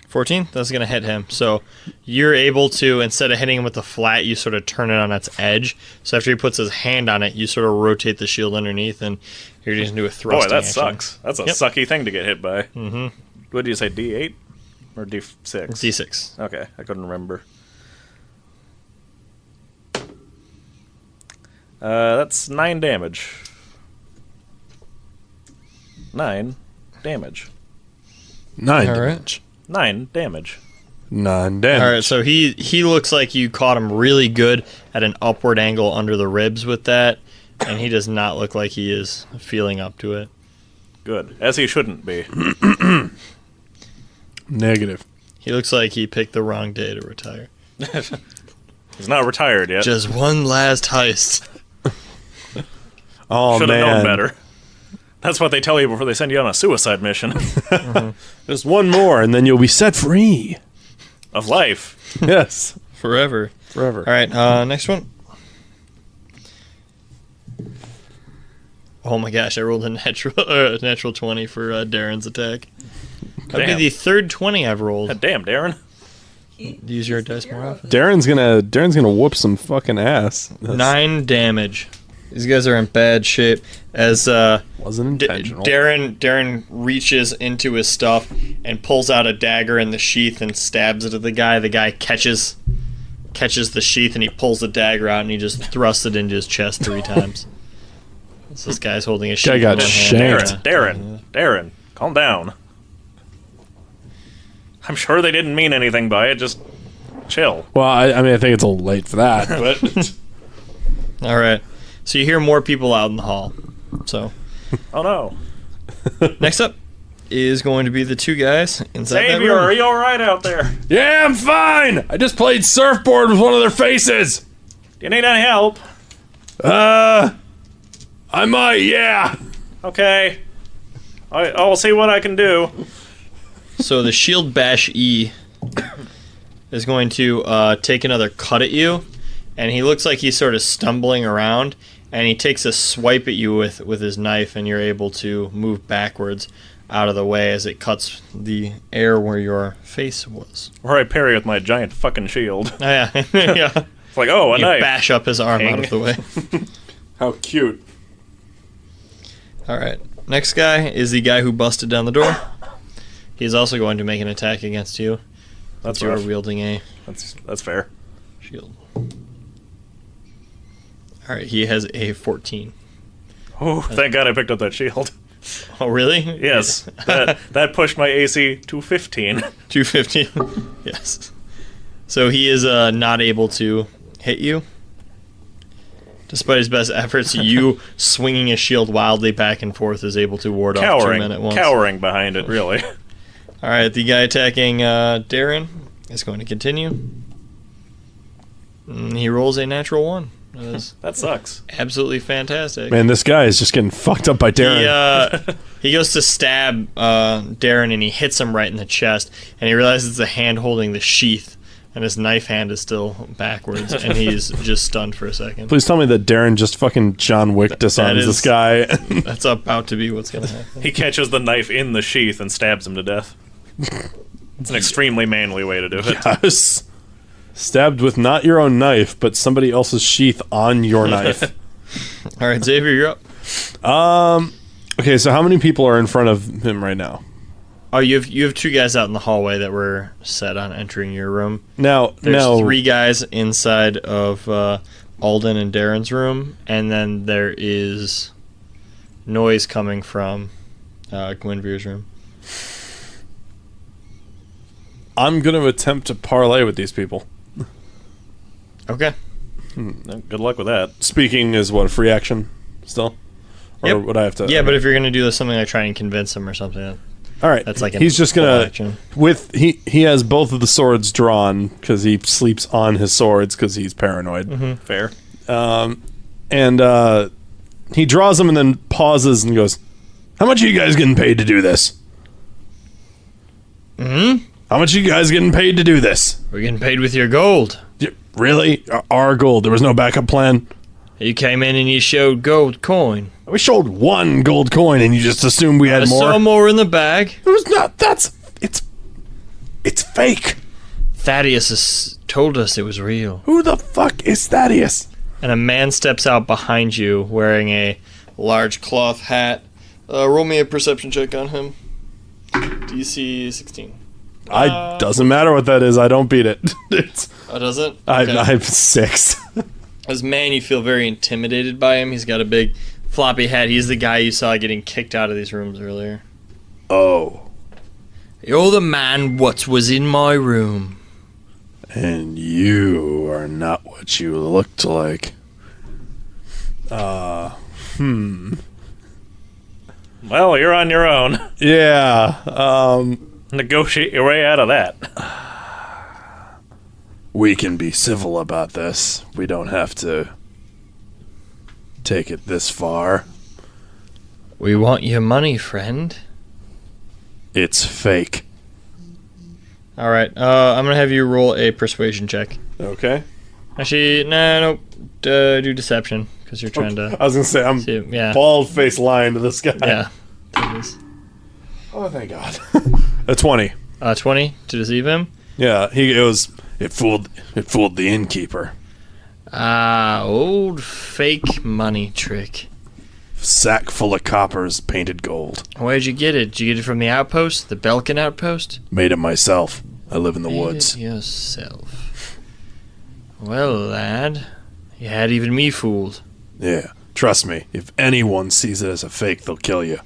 14? That's going to hit him. So you're able to, instead of hitting him with the flat, you sort of turn it on its edge. So after he puts his hand on it, you sort of rotate the shield underneath, and you're just going to do a thrusting Boy, that action. sucks. That's a sucky thing to get hit by. Mm-hmm. What did you say, D8? Or D6? D6. Okay, I couldn't remember. That's 9 damage. 9 damage. 9 All right. damage. 9 damage. 9 damage. All right, so he looks like you caught him really good at an upward angle under the ribs with that, and he does not look like he is feeling up to it. Good. As he shouldn't be. Negative. He looks like he picked the wrong day to retire. He's not retired yet. Just one last heist. Oh, Should have man. known better. That's what they tell you before they send you on a suicide mission. Just one more, and then you'll be set free. Of life. Yes. Forever. Forever. All right, next one. Oh my gosh, I rolled a natural 20 for Darren's attack. That'd be Damn. the third 20 I've rolled. God damn, Darren. Use your dice more often. Darren's gonna whoop some fucking ass. 9 damage. These guys are in bad shape. As Wasn't intentional. Darren reaches into his stuff and pulls out a dagger in the sheath and stabs it at the guy. The guy catches the sheath and he pulls the dagger out and he just thrusts it into his chest 3 times. So this guy's holding a sheath. Guy got in one shanked. hand. Darren, calm down. I'm sure they didn't mean anything by it, just chill. Well, I mean, I think it's a little late for that, but All right. So you hear more people out in the hall. So Oh no. next up is going to be the 2 guys inside that Xavier, are room. you alright out there? Do yeah, I'm fine. I just played surfboard with one of their faces. you need any help? I might, yeah. Okay. I'll see what I can do. So the shield bash E is going to take another cut at you, and he looks like he's sort of stumbling around, and he takes a swipe at you with his knife, and you're able to move backwards out of the way as it cuts the air where your face was. Or I parry with my giant fucking shield. Oh, yeah. Yeah. It's like, oh, a You knife. bash up his arm out King. of the way. How cute. All right. Next guy is the guy who busted down the door. He's also going to make an attack against you. That's You are rough. wielding a That's fair. shield. All right. He has a 14. Oh, thank God I picked up that shield. Oh, really? Yes, that pushed my AC to 15. 215. Yes. So he is not able to hit you. Despite his best efforts, you swinging his shield wildly back and forth is able to ward off 2 men at once. Cowering behind it, really. All right, the guy attacking Darren is going to continue. He rolls a natural 1. That is That sucks. absolutely fantastic. Man, this guy is just getting fucked up by Darren. He goes to stab Darren and he hits him right in the chest, and he realizes it's a hand holding the sheath, and his knife hand is still backwards, and he's just stunned for a second. Please tell me that Darren just fucking John Wick disarms is- this guy. That's about to be what's going to happen. He catches the knife in the sheath and stabs him to death. It's an extremely manly way to do it. Yes. Stabbed with not your own knife, but somebody else's sheath on your knife. All right, Xavier, you're up. Okay, so how many people are in front of him right now? Oh, you have 2 guys out in the hallway that were set on entering your room. Now, There's 3 guys inside of Alden and Darren's room, and then there is noise coming from Gwynvere's room. I'm going to attempt to parlay with these people. Okay. Good luck with that. Speaking is what, a free action still? Or Yep. would I have to? Yeah, but if you're gonna do something like try and convince him or something, All right. that's like he's just full gonna action. he has both of the swords drawn because he sleeps on his swords because he's paranoid. Fair. And he draws them and then pauses and goes, "How much are you guys getting paid to do this? How much are you guys getting paid to do this? We're getting paid with your gold. Really? Our gold? There was no backup plan? You came in and you showed gold coin. We showed 1 gold coin and you just assumed we I had more? saw more in the bag. It was not. It's fake. Thaddeus told us it was real. Who the fuck is Thaddeus? And a man steps out behind you wearing a large cloth hat. Roll me a perception check on him. DC 16. Doesn't matter what that is. I don't beat it. Oh, does it? I'm 6. This man, you feel very intimidated by him. He's got a big floppy hat. He's the guy you saw getting kicked out of these rooms earlier. Oh. You're the man what was in my room. And you are not what you looked like. Well, you're on your own. Yeah. Negotiate your way out of that. We can be civil about this. We don't have to take it this far. We want your money, friend. It's fake. All right. I'm gonna have you roll a persuasion check. Okay. Actually, no. Do deception because you're trying to. I was gonna say I'm Yeah. bald face lying to this guy. Yeah. There it is. Oh, thank God. A 20. 20 to deceive him. Yeah. It fooled the innkeeper. Old fake money trick. Sack full of coppers, painted gold. Where'd you get it? Did you get it from the outpost? The Belkin outpost? Made it myself. I live in the Made woods. it yourself. Well, lad, you had even me fooled. Yeah. Trust me, if anyone sees it as a fake, they'll kill you.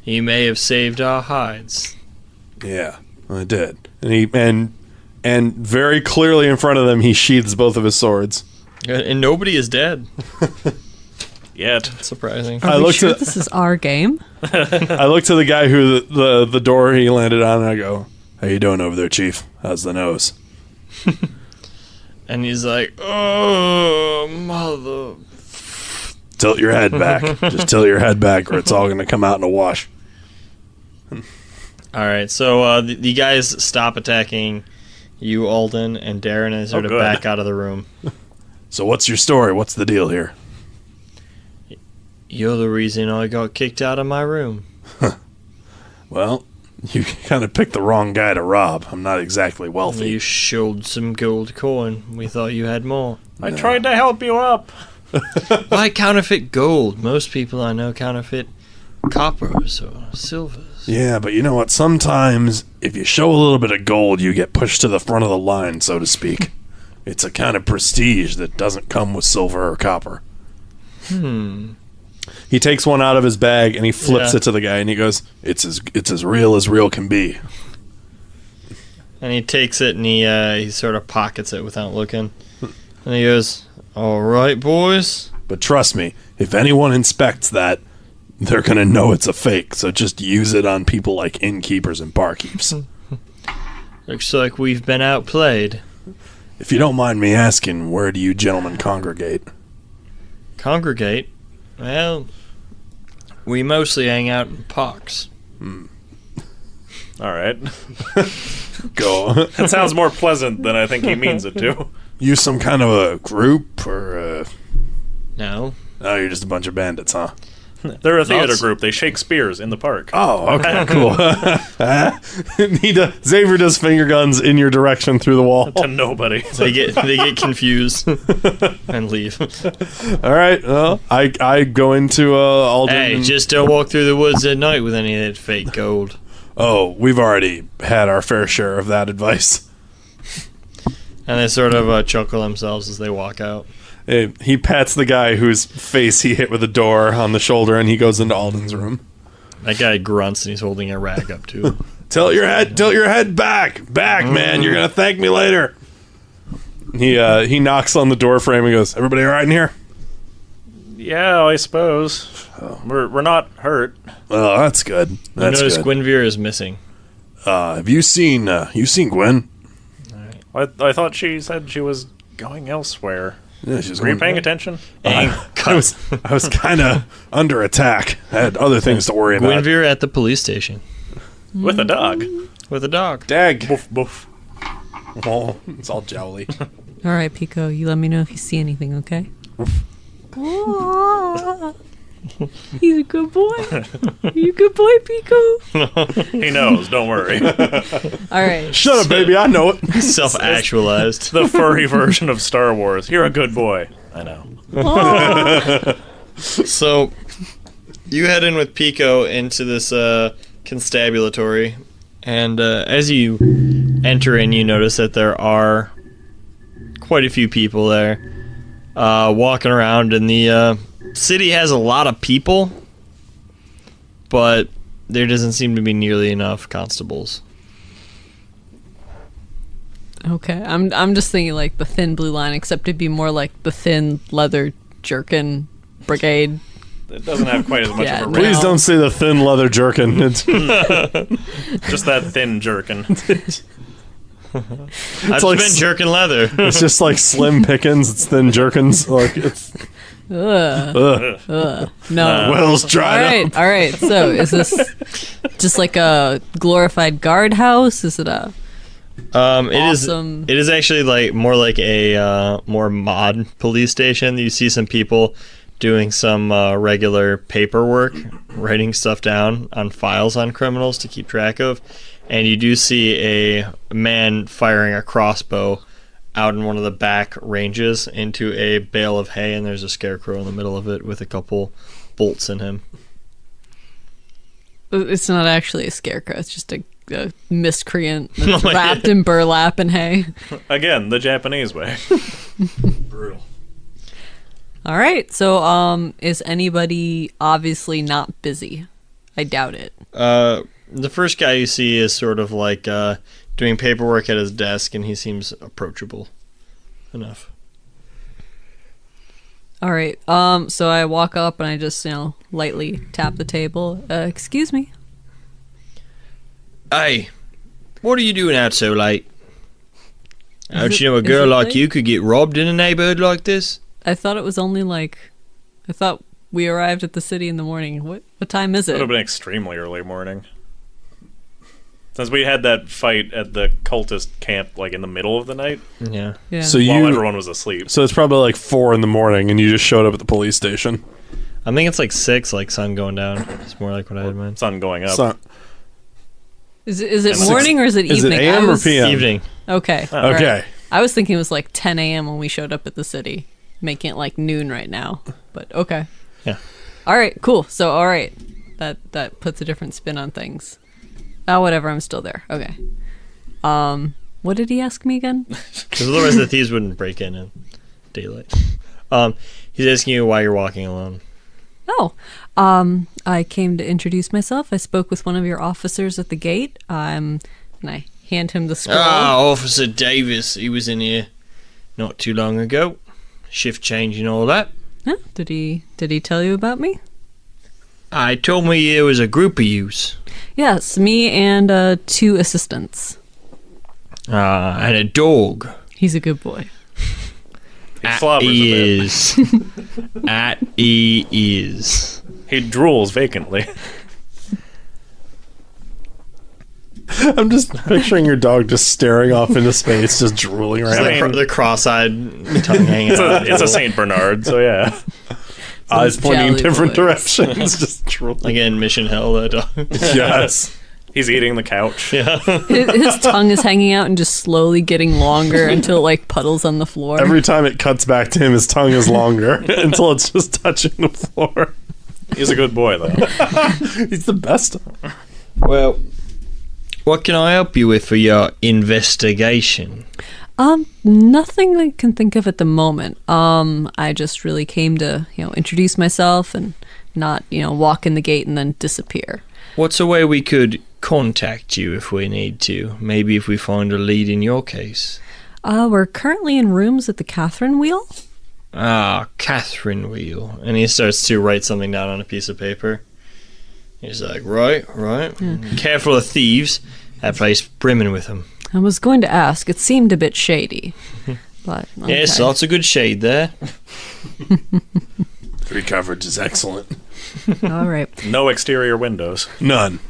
He may have saved our hides. Yeah, I did. And very clearly in front of them, he sheathes both of his swords. And nobody is dead. Yet. Surprising. Are we sure this is our game? I look to the guy who the door he landed on, and I go, "How you doing over there, Chief? How's the nose?" And he's like, "Oh, mother." Tilt your head back. Just tilt your head back, or it's all gonna come out in a wash. All right, so the guys stop attacking you, Alden, and Darren, and sort of good. back out of the room. So what's your story? What's the deal here? You're the reason I got kicked out of my room. Well, you kind of picked the wrong guy to rob. I'm not exactly wealthy. You showed some gold coin. We thought you had more. I tried to help you up. Why counterfeit gold? Most people I know counterfeit coppers or silvers. Yeah, but you know what? Sometimes if you show a little bit of gold, you get pushed to the front of the line, so to speak. It's a kind of prestige that doesn't come with silver or copper. He takes one out of his bag and he flips it to the guy and he goes, "It's as real can be." And he takes it and he sort of pockets it without looking. And he goes, "All right, boys." But trust me, if anyone inspects that, they're gonna know it's a fake. So just use it on people like innkeepers and barkeeps. Looks like we've been outplayed. If you don't mind me asking, where do you gentlemen congregate? Congregate? Well, we mostly hang out in parks. All right. Go. That sounds more pleasant than I think he means it to. You some kind of a group or? No. Oh, you're just a bunch of bandits, huh? They're a theater group. They shake spears in the park. Oh, okay, cool. Xavier does finger guns in your direction through the wall. To nobody. They get confused and leave. All right, well, I go into Alden. Hey, just don't walk through the woods at night with any of that fake gold. Oh, we've already had our fair share of that advice. And they sort of chuckle themselves as they walk out. He pats the guy whose face he hit with a door on the shoulder, and he goes into Alden's room. That guy grunts and he's holding a rag up too. Tilt your head back, man. You're gonna thank me later. He knocks on the door frame and goes, "Everybody all right in here?" Yeah, I suppose. We're not hurt. Oh, that's good. That's You notice good. Guinevere is missing. Have you seen Gwen? I thought she said she was going elsewhere. Yeah, she's Were you going- paying attention? I was kind of under attack. I had other things to worry about. Guinevere at the police station With a dog. with a dog. Dag. Boof, boof. Oh, it's all jowly. All right, Pico, you let me know if you see anything, okay? He's a good boy. You a good boy, Pico? He knows, don't worry. All right. Shut up, baby. I know it. Self-actualized. The furry version of Star Wars. You're a good boy. I know. So, you head in with Pico into this constabulatory, And as you enter in, you notice that there are quite a few people there walking around, and the city has a lot of people, but there doesn't seem to be nearly enough constables. Okay, I'm just thinking like the thin blue line, except it'd be more like the thin leather jerkin brigade. It doesn't have quite as much Yeah, of a no. ring. Please don't say the thin leather jerkin. It's, Just that thin jerkin. I've like been jerking leather. it's just like Slim Pickens. It's thin jerkins. Like it's. No. Wells dried up. All right. So is this just like a glorified guardhouse? Is it a awesome? It is actually like more like a more mod police station. You see some people doing some regular paperwork, writing stuff down on files on criminals to keep track of, and you do see a man firing a crossbow out in one of the back ranges into a bale of hay, and there's a scarecrow in the middle of it with a couple bolts in him. It's not actually a scarecrow. It's just a miscreant that's Oh my wrapped God. in burlap and hay. Again, the Japanese way. Brutal. All right. So, is anybody obviously not busy? I doubt it. The first guy you see is sort of like doing paperwork at his desk, and he seems approachable enough. All right. So I walk up and I just, lightly tap the table. Excuse me. Hey, what are you doing out so late? Don't it- you know a is girl it like late? you could get robbed in a neighborhood like this? I thought it was only I thought we arrived at the city in the morning. What time is It would it? have been extremely early morning. Since we had that fight at the cultist camp, like in the middle of the night, Yeah. Yeah. So while you. everyone was asleep. So it's probably like 4 a.m, and you just showed up at the police station. I think it's like 6, like sun going down. It's more like what I had in mind. Sun going up. So, is it Six- morning or is it is it evening? AM I or was- PM? Evening. Okay. all okay. right. I was thinking it was like 10 a.m. when we showed up at the city, making it like noon right now. But okay. Yeah. All right. Cool. So all right, that puts a different spin on things. Oh, whatever. I'm still there. Okay. What did he ask me again? Because otherwise the thieves wouldn't break in daylight. He's asking you why you're walking alone. Oh, I came to introduce myself. I spoke with one of your officers at the gate. And I hand him the scroll. Officer Davis. He was in here not too long ago. Shift change and all that. Huh? Did he tell you about me? I told me there was a group of yous. Yes, me and 2 assistants. And a dog. He's a good boy. He slobbers a bit. is. At he is. He drools vacantly. I'm just picturing your dog just staring off into space, just drooling around. I mean- The cross-eyed tongue hanging out. It's a Saint Bernard, so yeah. Eyes pointing in Jolly different boys. directions, just drooling. Like in Mission Hill, that dog. Yes. He's eating the couch. His tongue is hanging out and just slowly getting longer until it like puddles on the floor. Every time it cuts back to him, his tongue is longer until it's just touching the floor. He's a good boy, though. He's the best. Well, what can I help you with for your investigation? Nothing I can think of at the moment. I just really came to, introduce myself and not, walk in the gate and then disappear. What's a way we could contact you if we need to? Maybe if we find a lead in your case. We're currently in rooms at the Catherine Wheel. Catherine Wheel. And he starts to write something down on a piece of paper. He's like, right. Careful of thieves. That place brimming with them. I was going to ask. It seemed a bit shady. But okay. Yes, lots of good shade there. 3 coverage is excellent. All right. No exterior windows. None.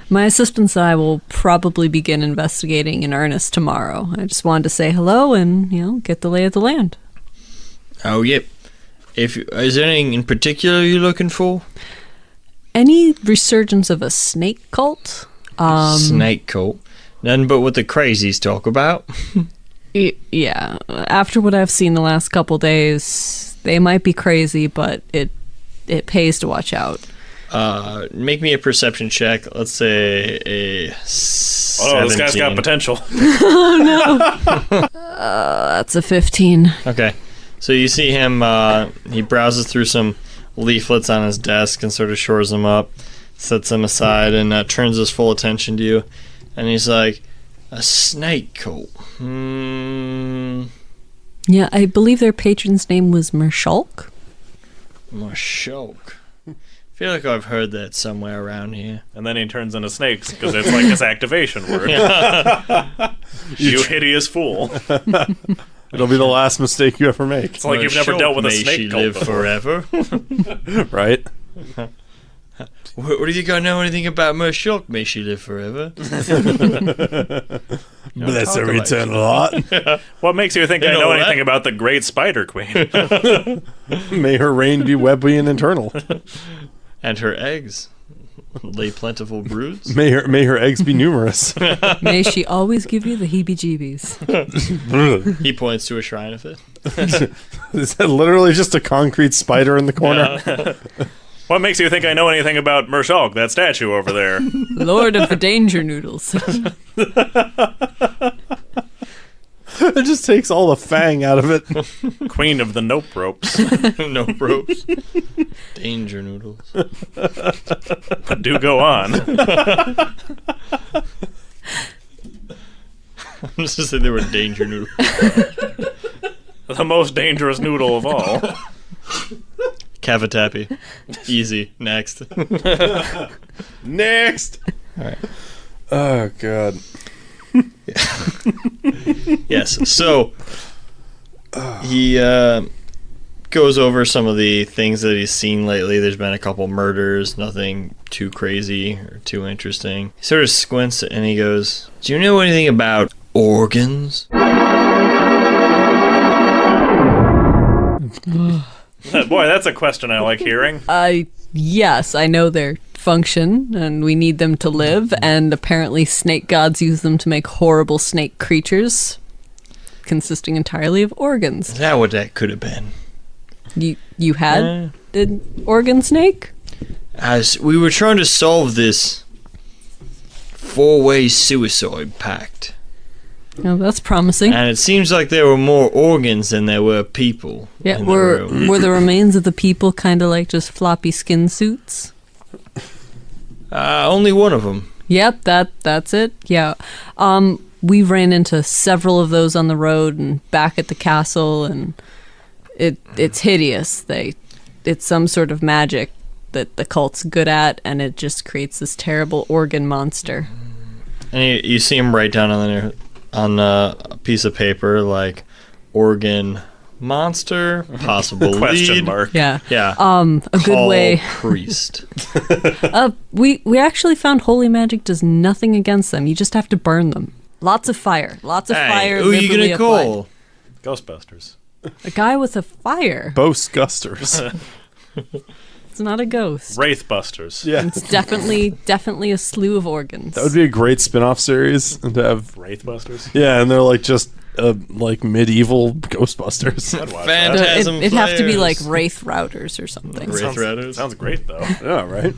My assistants and I will probably begin investigating in earnest tomorrow. I just wanted to say hello and, get the lay of the land. Oh, yep. Is there anything in particular you're looking for? Any resurgence of a snake cult? Snake cult. Nothing but what the crazies talk about. Yeah. After what I've seen the last couple days, they might be crazy, but it pays to watch out. Make me a perception check. Let's say a 17. Oh, this guy's got potential. That's a 15. Okay. So you see him, he browses through some leaflets on his desk and sort of shores them up, sets them aside, and turns his full attention to you. And he's like, a snake coat. Yeah, I believe their patron's name was Mershulk. Marshok. I feel like I've heard that somewhere around here. And then he turns into snakes because it's like his activation word. You hideous fool. It'll be the last mistake you ever make. It's like you've never dealt with a May snake she cult live before. forever. Right? What do you got know anything about Mershulk? May she live forever. Bless talk her about eternal heart. What makes you think I know know what? anything about the Great Spider Queen? May her reign be webby and eternal. And her eggs lay plentiful broods. May her eggs be numerous. May she always give you the heebie-jeebies. He points to a shrine of it. Is that literally just a concrete spider in the corner? What makes you think I know anything about Mershulk, that statue over there? Lord of the Danger Noodles. It just takes all the fang out of it. Queen of the Nope Ropes. No ropes. Danger noodles. But do go on. I'm just saying they were danger noodles. The most dangerous noodle of all. Cavatappy. Easy. Next. Next. All right. Oh, God. Yes. So he goes over some of the things that he's seen lately. There's been a couple murders, nothing too crazy or too interesting. He sort of squints and he goes, "Do you know anything about organs?" Boy, that's a question I like hearing. Yes, I know their function, and we need them to live, and apparently snake gods use them to make horrible snake creatures, consisting entirely of organs. Is that what that could have been? You had an organ snake? As we were trying to solve this four-way suicide pact. Oh, that's promising. And it seems like there were more organs than there were people. Yeah, in the room. were the remains of the people kind of like just floppy skin suits? Only one of them. Yep, that's it. Yeah. We ran into several of those on the road and back at the castle, and it's hideous. It's some sort of magic that the cult's good at, and it just creates this terrible organ monster. And you see him write down on a piece of paper, like, organ monster, possible Question lead. mark. Yeah. Yeah. A good Call way. priest. We actually found holy magic does nothing against them. You just have to burn them. Lots of fire. Lots of fire. Who are you liberally gonna call? applied. Ghostbusters. A guy with a fire. Boast Gusters. It's not a ghost. Wraithbusters. Yeah. It's definitely a slew of organs. That would be a great spin-off series to have. Wraithbusters? Yeah, and they're like just like medieval Ghostbusters. I'd watch that. Phantasm It'd have to be like flares. wraith routers or something. Wraith Routers. Sounds great, though. Yeah, right.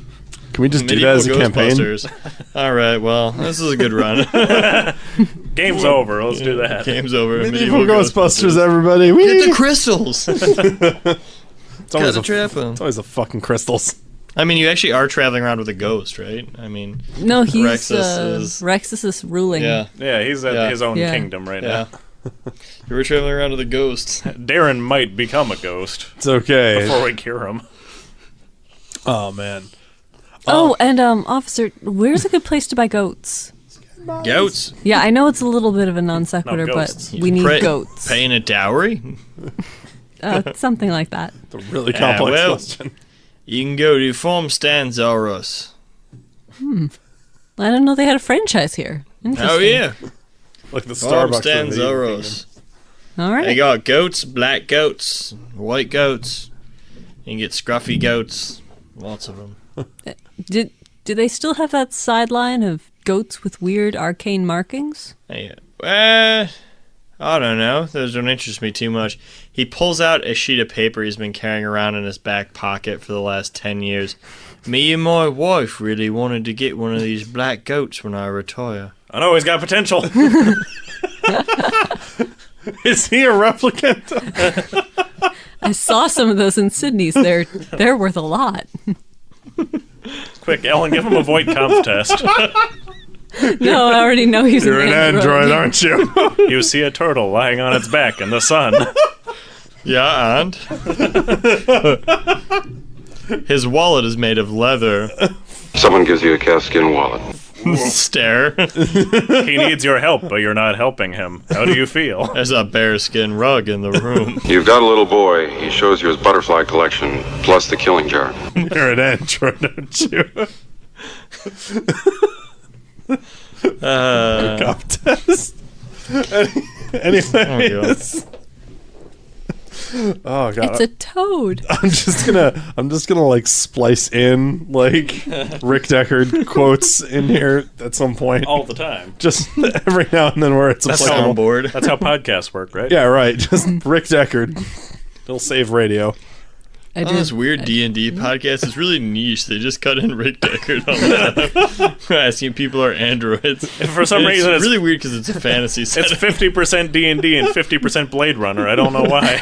Can we just do Medieval that as a campaign? Ghostbusters. All right, well, this is a good run. Game's over. Let's do that. Game's over. Medieval Ghostbusters, everybody. Whee! Get the crystals. It's always Gotta trap 'em. It's always the fucking crystals. I mean, you actually are traveling around with a ghost, right? I mean, No, he's Rexus is- ruling. yeah, Yeah, he's at Yeah. his own Yeah. kingdom right yeah. now. You were traveling around with a ghost. Darren might become a ghost It's okay. before we cure him. Oh man. Oh, and officer, where's a good place to buy goats? Goats. Yeah, I know it's a little bit of a non sequitur, No, but ghosts. we need Pray- goats. Paying a dowry? Something like that. It's a really complex well. question. You can go to Farm Stanzaurus. I didn't know they had a franchise here. Interesting. Oh, yeah. Like the Farm Starbucks. of the Stanzaurus. All They right. got goats, black goats, white goats. You can get scruffy goats. Lots of them. Do they still have that sideline of goats with weird arcane markings? Hey, I don't know. Those don't interest me too much. He pulls out a sheet of paper he's been carrying around in his back pocket for the last 10 years. Me and my wife really wanted to get one of these black goats when I retire. I know he's got potential. Is he a replicant? I saw some of those in Sydney's. They're worth a lot. Quick, Ellen, give him a void comp test. No, I already know he's You're an android, aren't you? You see a turtle lying on its back in the sun. Yeah, and? His wallet is made of leather. Someone gives you a calfskin wallet. Stare. He needs your help, but you're not helping him. How do you feel? There's a bearskin rug in the room. You've got a little boy. He shows you his butterfly collection, plus the killing jar. You're an android, aren't you? Cop test. Anyways. Oh god. It's a toad. I'm just gonna like splice in like Rick Deckard quotes in here at some point. All the time. Just every now and then where it's That's applicable. on board. That's how podcasts work, right? Yeah, right. Just Rick Deckard. He'll save radio. I On this weird D&D podcast, it's really niche. They just cut in Rick Deckard on that. Asking people are androids. And for some And reason, it's really weird because it's a fantasy it's setting. 50% D&D and 50% Blade Runner. I don't know why.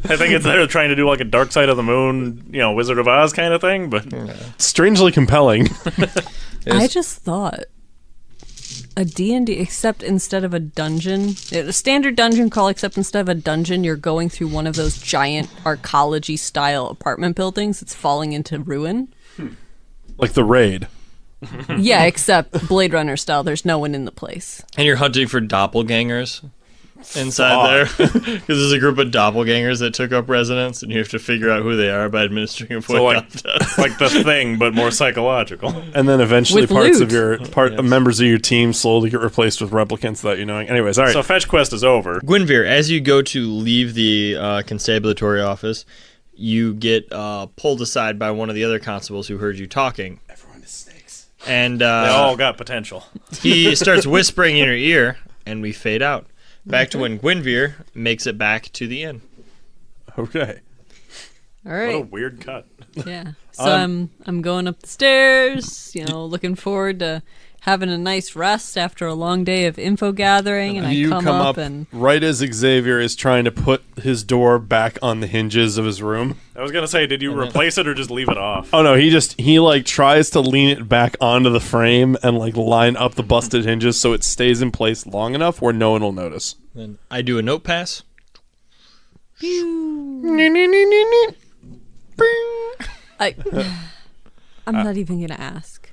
I think it's they're trying to do like a Dark Side of the Moon, Wizard of Oz kind of thing, but Strangely compelling. I just thought a D&D, except instead of a dungeon, a standard dungeon crawl, except instead of a dungeon, you're going through one of those giant arcology-style apartment buildings. It's falling into ruin. Like the raid. Yeah, except Blade Runner style. There's no one in the place. And you're hunting for doppelgangers inside there. Because there's a group of doppelgangers that took up residence, and you have to figure out who they are by administering a void like, contest. like the Thing, but more psychological. And then eventually With parts loot. of your members of your team slowly get replaced with replicants without you knowing. Anyways, all right. So Fetch Quest is over. Guinevere, as you go to leave the constabulatory office, you get pulled aside by one of the other constables who heard you talking. Everyone is snakes. And They all got potential. he starts whispering in your ear, and we fade out. Back to when Guinevere makes it back to the inn. Okay. All What a right. weird cut. Yeah. So I'm going up the stairs, looking forward to having a nice rest after a long day of info gathering, and I You come up and right as Xavier is trying to put his door back on the hinges of his room. I was gonna say, did you replace it or just leave it off? Oh no, he like tries to lean it back onto the frame and like line up the busted hinges so it stays in place long enough where no one will notice. Then I do a note pass. I'm not even gonna ask.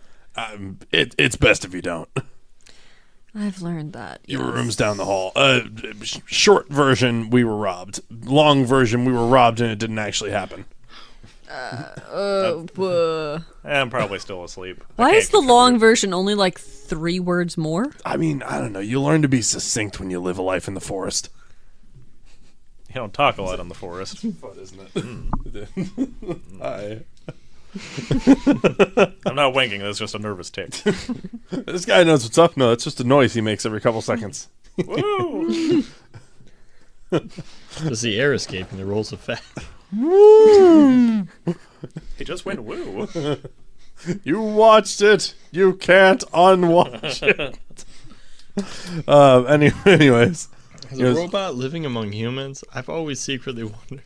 It's best if you don't. I've learned that. Your yes. room's down the hall. Short version, we were robbed. Long version, we were robbed and it didn't actually happen. Uh, I'm probably still asleep. I Why can't is the long version only like 3 words more? I mean, I don't know. You learn to be succinct when you live a life in the forest. You don't talk a lot in the forest. Fun, isn't it? Hi. I'm not winking. That's just a nervous tick. This guy knows what's up. No, it's just a noise he makes every couple seconds. Woo! Does the air escape and the rolls of fat? He just went woo. You watched it. You can't unwatch it. Anyways. As a robot living among humans, I've always secretly wondered,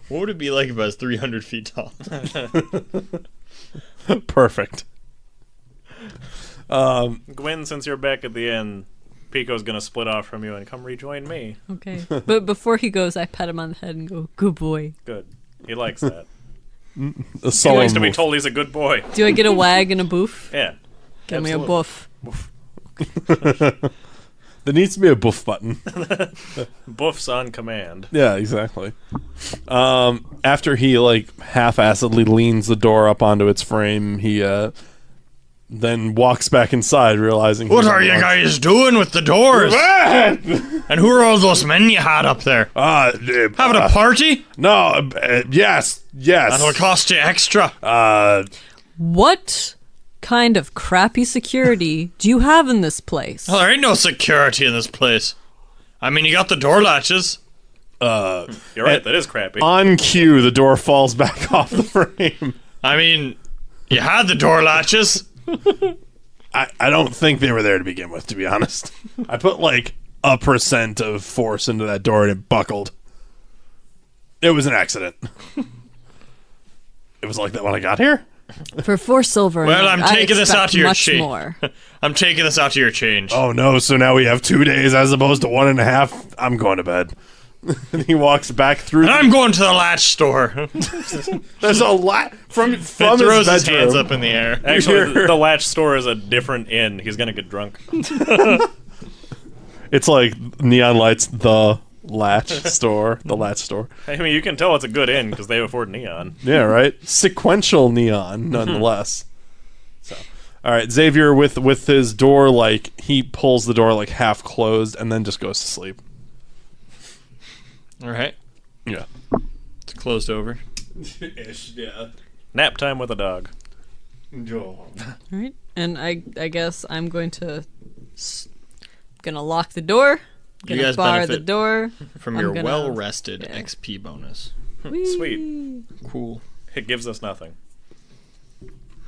what would it be like if I was 300 feet tall? Perfect. Gwen, since you're back at the inn, Pico's gonna split off from you and come rejoin me. Okay. But before he goes, I pat him on the head and go, "Good boy." Good. He likes that. A He solemn likes to be move. told he's a good boy. Do I get a wag and a boof? Yeah. Give me a absolutely. boof. There needs to be a boof button. Boof's on command. Yeah, exactly. After he like half-assedly leans the door up onto its frame, he then walks back inside, realizing What he's are you unlocked. guys doing with the doors? And who are all those men you had up there? Having a party? No, yes. That'll cost you extra. What kind of crappy security do you have in this place? Oh, there ain't no security in this place. I mean, you got the door latches. You're right, that is crappy. On cue, the door falls back off the frame. I mean, you had the door latches. I don't think they were there to begin with, to be honest. I put like 1% of force into that door and it buckled. It was an accident. It was like that when I got here. For 4 silver. Well, I'm I taking this expect out to your much change. more. I'm taking this out to your change. Oh no, so now we have 2 days as opposed to 1.5. I'm going to bed. And he walks back through. And I'm going to the latch store. There's a lot from He his throws his bedroom. hands up in the air. Actually, the latch store is a different inn. He's gonna get drunk. It's like neon lights. The latch store. The latch store. I mean, you can tell it's a good inn because they afford neon. Yeah, right. Sequential neon, nonetheless. So, all right, Xavier with his door, like he pulls the door like half closed and then just goes to sleep. All right. Yeah. It's closed over. Yeah. Nap time with a dog. All right, and I guess I'm going to gonna lock the door. You Gonna guys bar the benefit door. from I'm your gonna- well-rested yeah. XP bonus. Sweet. Cool. It gives us nothing.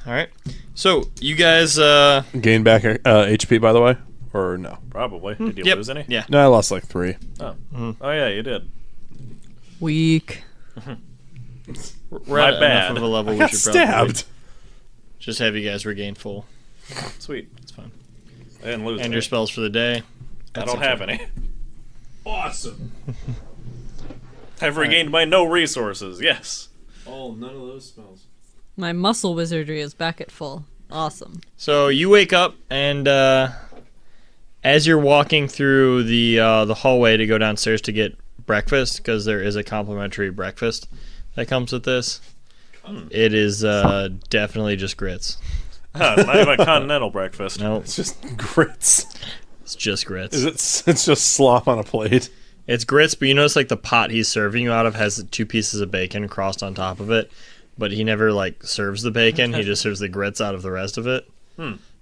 All right. So you guys. Gain back HP, by the way, or no? Probably. Did you Yep. lose any? Yeah. No, I lost like 3. Oh. Oh yeah, you did. Weak. We're My at bad. enough of a level. I got we should probably stabbed. just have you guys regain full. Sweet. It's fine. I didn't lose And any. your spells for the day. I don't have any. Awesome. I've regained my no resources. Yes. Oh, none of those smells. My muscle wizardry is back at full. Awesome. So you wake up, and as you're walking through the hallway to go downstairs to get breakfast, because there is a complimentary breakfast that comes with this, it is definitely just grits. Not even a continental breakfast. No, It's just grits. it's just grits. It's just slop on a plate. It's grits, but you notice like the pot he's serving you out of has 2 pieces of bacon crossed on top of it, but he never like serves the bacon. He just serves the grits out of the rest of it.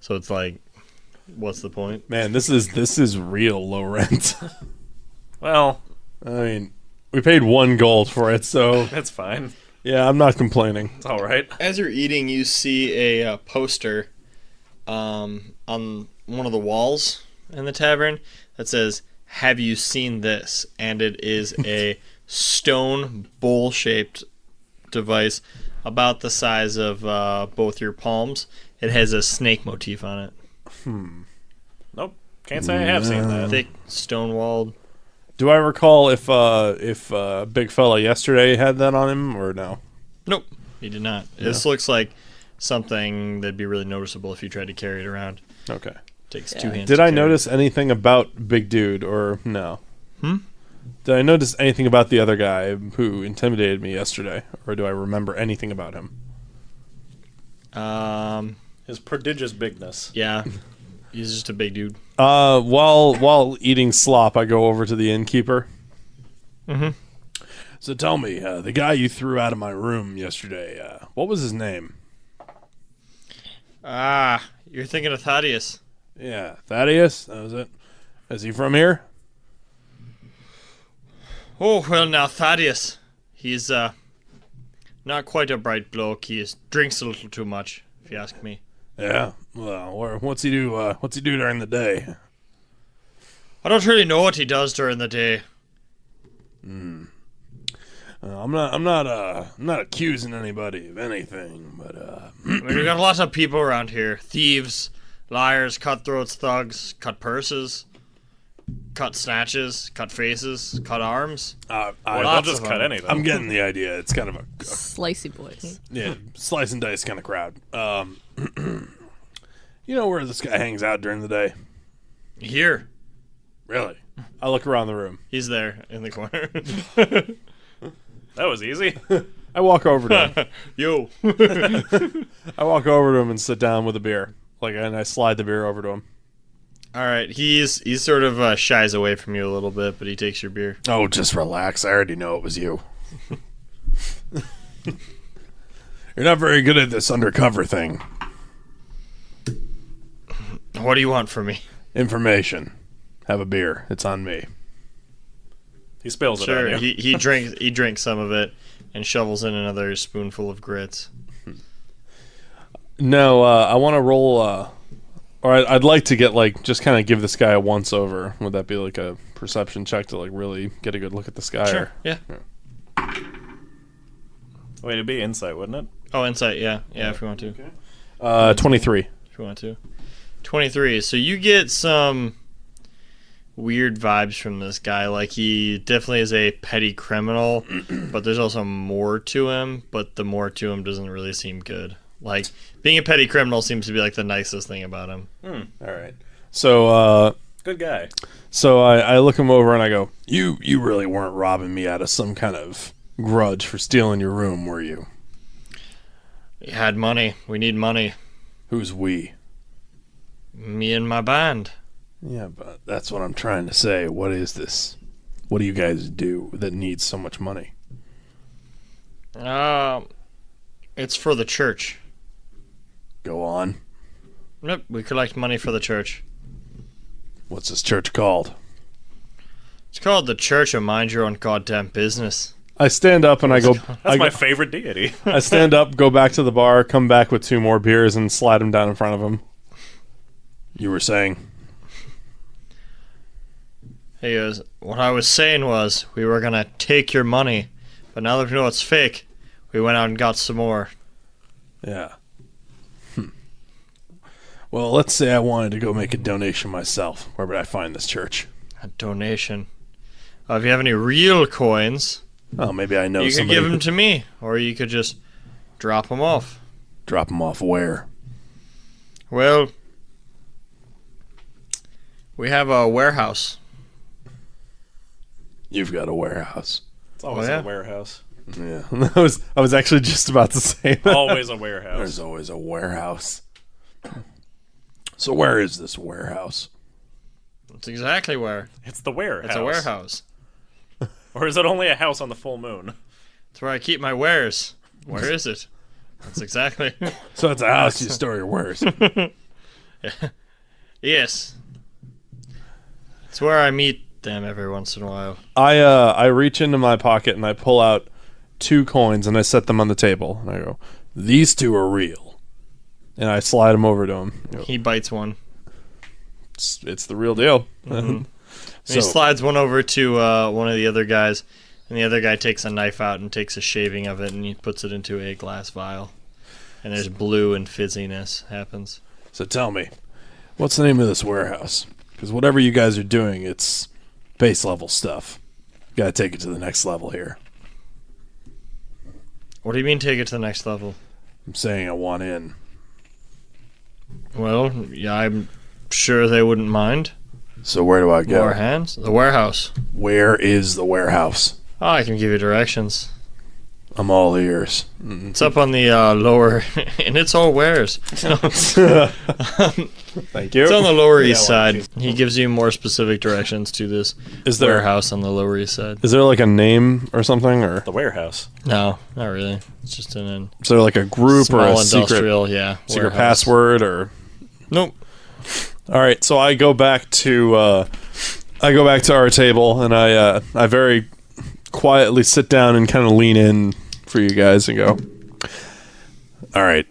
So it's like, what's the point? Man, this is real low rent. Well, I mean, we paid 1 gold for it, so that's fine. yeah, I'm not complaining. It's all right. As you're eating, you see a poster on one of the walls in the tavern that says, "Have you seen this?" And it is a stone bowl-shaped device about the size of both your palms. It has a snake motif on it. Nope. Can't say I have seen that. Thick, stone-walled. Do I recall if big fella yesterday had that on him or no? Nope, he did not. This looks like something that'd be really noticeable if you tried to carry it around. Okay. Takes 2 hands. Did to I carry. notice anything about Big Dude or no? Did I notice anything about the other guy who intimidated me yesterday, or do I remember anything about him? His prodigious bigness. Yeah, he's just a big dude. While eating slop, I go over to the innkeeper. Mm-hmm. So tell me, the guy you threw out of my room yesterday, what was his name? Ah, you're thinking of Thaddeus. Yeah, Thaddeus. That was it. Is he from here? Oh, well now, Thaddeus. He's, not quite a bright bloke. He drinks a little too much, if you ask me. Yeah. Well, what's he do? What's he do during the day? I don't really know what he does during the day. I'm not accusing anybody of anything, but I mean, we got lots of people around here. Thieves, liars, cutthroats, thugs, cut purses, cut snatches, cut faces, cut arms. Boy, they'll Lots just of cut them. anything. I'm getting the idea. It's kind of a Slicey boys. slice and dice kind of crowd. You know where this guy hangs out during the day? Here. Really? I look around the room. He's there in the corner. That was easy. I walk over to him. Yo. I walk over to him and sit down with a beer. And I slide the beer over to him. All right, he's sort of shies away from you a little bit, but he takes your beer. Oh, just relax. I already know it was you. You're not very good at this undercover thing. What do you want from me? Information. Have a beer. It's on me. He spills it Sure. on you. He drinks some of it and shovels in another spoonful of grits. No, I want to roll, or I'd like to get, like, just kind of give this guy a once-over. Would that be, like, a perception check to, like, really get a good look at this guy? Sure. Yeah. Wait, it'd be insight, wouldn't it? Oh, insight. Yeah. Yeah. If you want to. 23. If you want to. 23. So you get some weird vibes from this guy. Like, he definitely is a petty criminal, but there's also more to him, but the more to him doesn't really seem good. Like, being a petty criminal seems to be, like, the nicest thing about him. All right. So, Good guy. so I look him over and I go, you really weren't robbing me out of some kind of grudge for stealing your room, were you? We had money. We need money. Who's we? Me and my band. Yeah, but that's what I'm trying to say. What is this? What do you guys do that needs so much money? It's for the church. Go on. Yep, we collect money for the church. What's this church called? It's called the Church of Mind Your Own Goddamn Business. I stand up and I go. That's my favorite deity. I stand up, go back to the bar, come back with 2 more beers, and slide them down in front of him. You were saying? He goes, what I was saying was, we were gonna take your money, but now that we know it's fake, we went out and got some more. Yeah. Well, let's say I wanted to go make a donation myself. Where would I find this church? A donation. If you have any real coins, Oh, maybe I know you could somebody. give them to me, or you could just drop them off. Drop them off where? Well, we have a warehouse. You've got a warehouse. It's always yeah? a warehouse. Yeah, I was actually just about to say that. Always a warehouse. There's always a warehouse. So where is this warehouse? That's exactly where. It's the warehouse. It's a warehouse. Or is it only a house on the full moon? It's where I keep my wares. Where is it? That's exactly. So it's a house you store your wares. Yes. It's where I meet them every once in a while. I reach into my pocket and I pull out 2 coins and I set them on the table and I go, "These 2 are real," and I slide them over to him. You know, He bites one. it's the real deal. And he slides one over to one of the other guys, and the other guy takes a knife out and takes a shaving of it and he puts it into a glass vial. And there's blue and fizziness happens. So tell me, what's the name of this warehouse? Because whatever you guys are doing, it's base level stuff. You gotta take it to the next level here. What do you mean take it to the next level? I'm saying I want in. Well, yeah, I'm sure they wouldn't mind. So where do I go? More hands? The warehouse. Where is the warehouse? Oh, I can give you directions. I'm all ears. It's up on the lower, and it's all wares. Thank you. It's on the Lower East well, Side. He gives you more specific directions to this Is there warehouse on the Lower East Side. is there like a name or something, or The warehouse. No, not really. It's just an is there like a group or small a secret industrial, yeah. secret warehouse. password or? Nope. All right, so I go back to our table and I very quietly sit down and kind of lean in for you guys and go, "All right,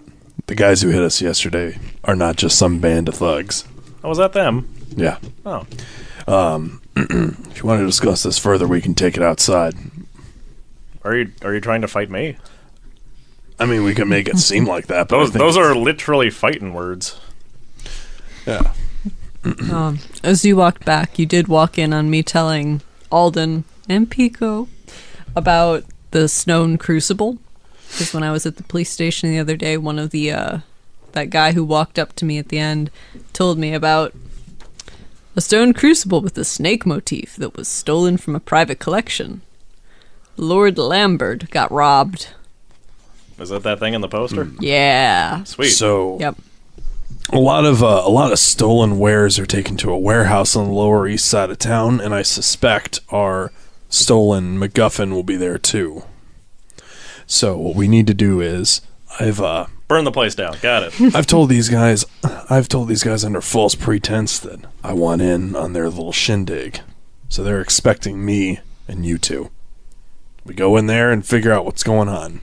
the guys who hit us yesterday are not just some band of thugs. Oh, was that them? Yeah. Oh. If you want to discuss this further, we can take it outside. Are you trying to fight me? I mean, we can make it seem like that, but I think Those are literally fighting words. yeah. As you walked back, you did walk in on me telling Alden and Pico about the Stone Crucible. Because when I was at the police station the other day, one of the that guy who walked up to me at the end told me about a stone crucible with a snake motif that was stolen from a private collection. Lord Lambert got robbed. Is that thing in the poster? Yeah. Sweet. So Yep. a lot of stolen wares are taken to a warehouse on the Lower East Side of town, and I suspect our stolen MacGuffin will be there too. So what we need to do is Burn the place down. Got it. I've told these guys under false pretense that I want in on their little shindig. So they're expecting me and you two. We go in there and figure out what's going on.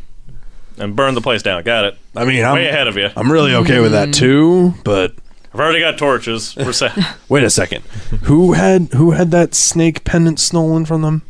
And burn the place down. Got it. I mean, Way ahead of you. I'm really okay with that too, but I've already got torches. We're set. wait a second. Who had that snake pendant stolen from them?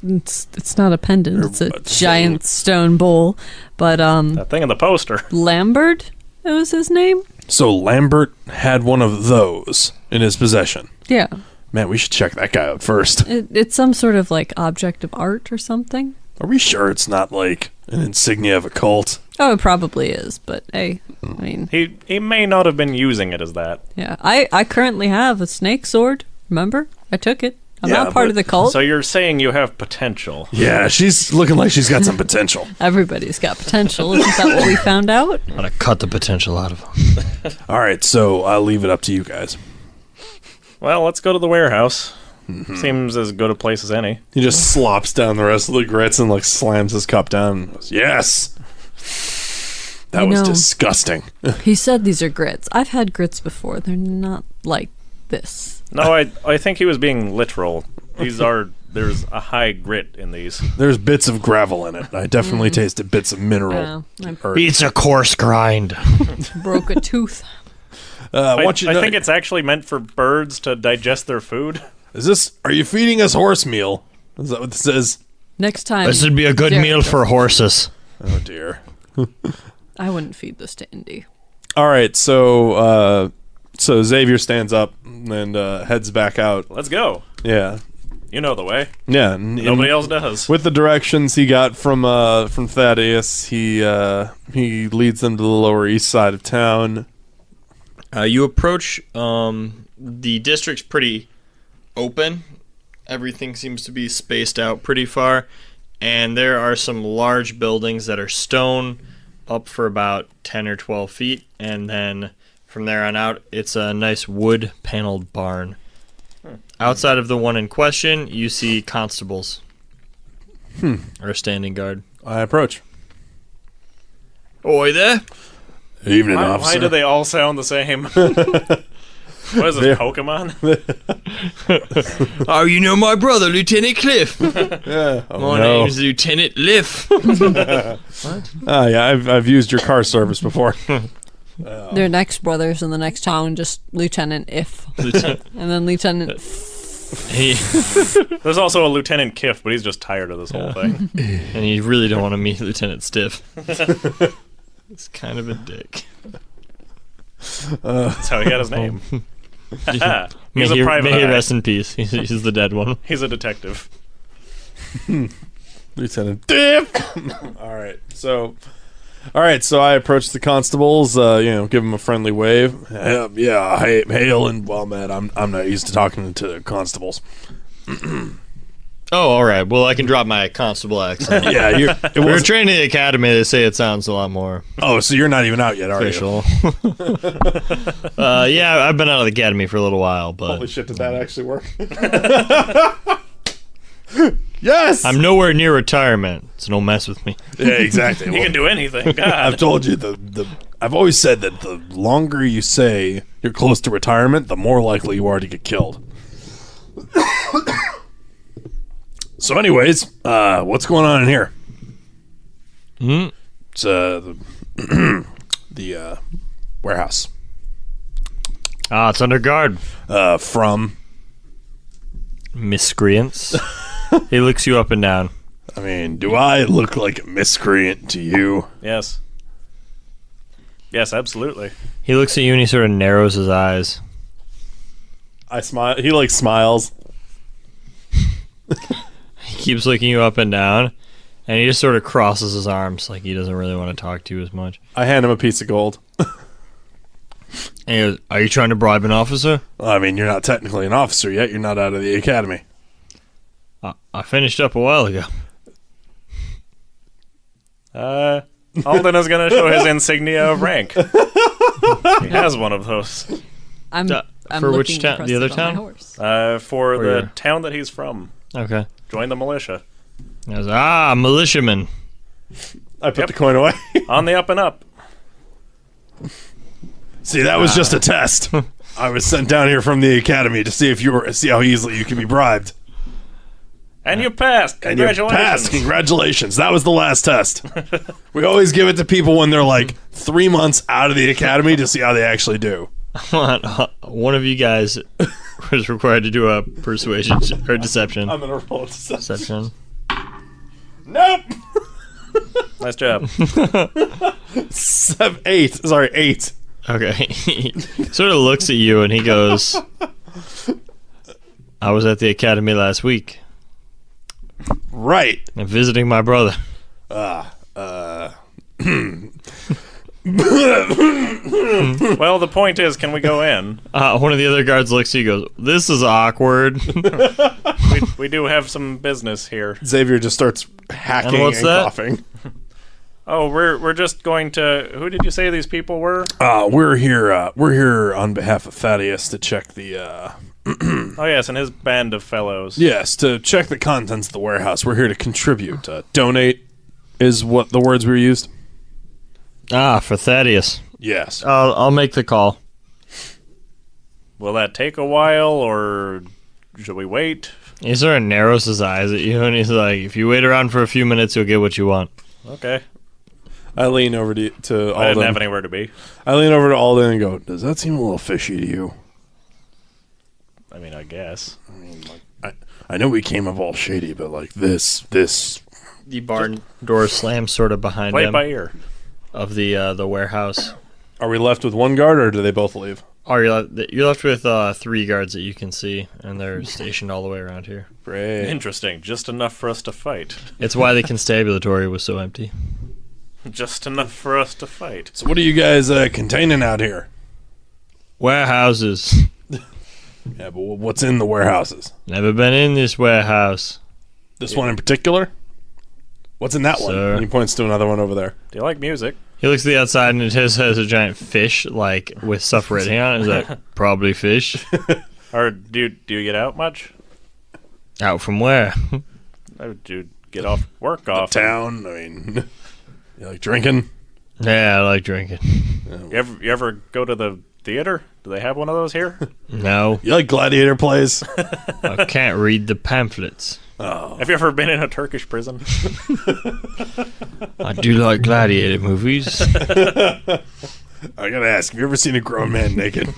It's not a pendant. It's a what giant stone bowl. But That thing in the poster. Lambert, it was his name. So Lambert had one of those in his possession. Yeah. Man, we should check that guy out first. It's some sort of like object of art or something. Are we sure it's not like an insignia of a cult? Oh, it probably is. But hey, I mean, He may not have been using it as that. yeah. I currently have a snake sword. Remember? I took it. I'm Yeah, not part but- of the cult. So you're saying you have potential. Yeah, she's looking like she's got some potential. Everybody's got potential. Isn't that what we found out? I'm gonna cut the potential out of him. All right, so I'll leave it up to you guys. Well, let's go to the warehouse. Seems as good a place as any. He just slops down the rest of the grits and like slams his cup down. And goes, yes, that You was know- disgusting. He said these are grits. I've had grits before. They're not like this. No, I think he was being literal. There's a high grit in these. There's bits of gravel in it. I definitely tasted bits of mineral. I earth. It's a coarse grind. broke a tooth. I want you to- think it's actually meant for birds to digest their food. Are you feeding us horse meal? Is that what this is? Next time. This would be a good Derek meal for horses. Oh dear. I wouldn't feed this to Indy. All right, so Xavier stands up and heads back out. Let's go. Yeah, You know the way. yeah. Nobody else does. With the directions he got from Thaddeus, he leads them to the Lower East Side of town. You approach the district's pretty open. Everything seems to be spaced out pretty far, and there are some large buildings that are stone up for about 10 or 12 feet, and then from there on out it's a nice wood paneled barn. Outside of the one in question, you see constables or standing guard. I approach. Oi there. Evening, Why do they all sound the same? What is this, Pokemon? Oh, you know my brother, Lieutenant Cliff. Yeah. Oh, My no. name's Lieutenant Liff. Ah, yeah. I've used your car service before. Their next brothers in the next town, just Lieutenant If. Lieutenant. And then Lieutenant He, There's also a Lieutenant Kiff, but he's just tired of this whole thing. and you really don't want to meet Lieutenant Stiff. He's kind of a dick. That's how he got his name. He's May a private he eye. rest in peace. He's the dead one. He's a detective. Lieutenant Dip. All right, so I approach the constables. Give them a friendly wave. Hail and well met. I'm not used to talking to constables. Oh, all right. Well, I can drop my constable accent. Yeah, We're trained in the academy. They say it sounds a lot more Oh, so you're not even out yet, are you? official. Yeah, I've been out of the academy for a little while, but Holy shit, did that actually work? Yes. I'm nowhere near retirement, so don't mess with me. Yeah, exactly. He can do anything. God. I've told you I've always said that the longer you say you're close to retirement, the more likely you are to get killed. So, anyways, what's going on in here? It's the warehouse. Ah, it's under guard. From, Miscreants. He looks you up and down. I mean, do I look like a miscreant to you? Yes. Yes, absolutely. He looks at you and he sort of narrows his eyes. I smile. He like smiles. He keeps looking you up and down, and he just sort of crosses his arms like he doesn't really want to talk to you as much. I hand him a piece of gold. And he goes, "Are you trying to bribe an officer?" I mean, you're not technically an officer yet. You're not out of the academy. I finished up a while ago. Alden is going to show his insignia of rank. He has one of those. I'm for which looking town? impressed The other on my town? horse. For Or the your- town that he's from. Okay. Join the militia. He goes, militiaman. I put the coin away. On the up and up. See, that was just a test. I was sent down here from the academy to see how easily you can be bribed. And you passed. And you Congratulations. passed. Congratulations. That was the last test. We always give it to people when they're like 3 months out of the academy to see how they actually do. One of you guys was required to do a persuasion or deception. I'm gonna roll a deception. Nope. Nice job. 8. Okay. He sort of looks at you and he goes, I was at the academy last week. Right. And visiting my brother. Well, the point is, can we go in? One of the other guards looks at you and goes, this is awkward. We do have some business here. Xavier just starts hacking and, what's that? coughing. Oh, we're just going to. Who did you say these people were? We're here on behalf of Thaddeus to check the. Oh yes, and his band of fellows. Yes, to check the contents of the warehouse. We're here to contribute. Donate is what the words were used. For Thaddeus. Yes. I'll make the call. Will that take a while, or should we wait? He sort of narrows his eyes at you and he's like, if you wait around for a few minutes, you'll get what you want. Okay. I lean over to Alden. I didn't have anywhere to be. I lean over to Alden and go, does that seem a little fishy to you? I mean, I guess. I know we came up all shady, but like this. The barn door slams sort of behind Play him it by ear. of the warehouse. Are we left with one guard, or do they both leave? You're left with 3 guards that you can see, and they're stationed all the way around here. Great. Interesting. Just enough for us to fight. It's why the constabulary was so empty. Just enough for us to fight. So what are you guys containing out here? Warehouses. Yeah, but what's in the warehouses? Never been in this warehouse. This one in particular? What's in that one? Sir. And he points to another one over there. Do you like music? He looks at the outside and it has a giant fish, like, with stuff written on it. He's like, probably fish. Or do you get out much? Out from where? Or do you get off work off? Town, I mean, you like drinking? Yeah, I like drinking. You ever go to the theater? Do they have one of those here? No, You like gladiator plays? I can't read the pamphlets. Have you ever been in a Turkish prison? I do like gladiator movies. I gotta ask, have you ever seen a grown man naked?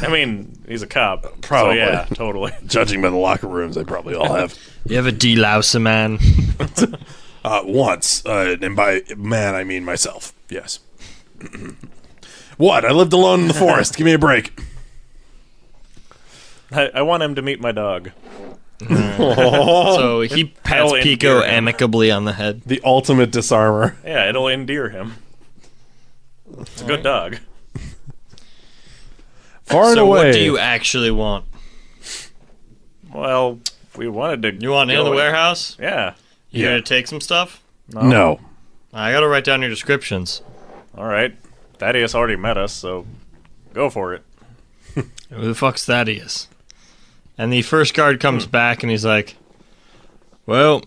I mean, he's a cop. Probably. So yeah, totally. Judging by the locker rooms, they probably all have. You ever delouse a man? Once, and by man, I mean myself. Yes. What? I lived alone in the forest. Give me a break. I want him to meet my dog. So he pats That'll Pico endear him. amicably on the head. The ultimate disarmer. Yeah, it'll endear him. It's a good dog. Far and So away. what do you actually want? Well, we wanted to. You want in the warehouse? Yeah. You Yeah. gonna take some stuff? No. I gotta write down your descriptions. All right. Thaddeus already met us, so go for it. Who the fuck's Thaddeus? And the first guard comes back and he's like, well,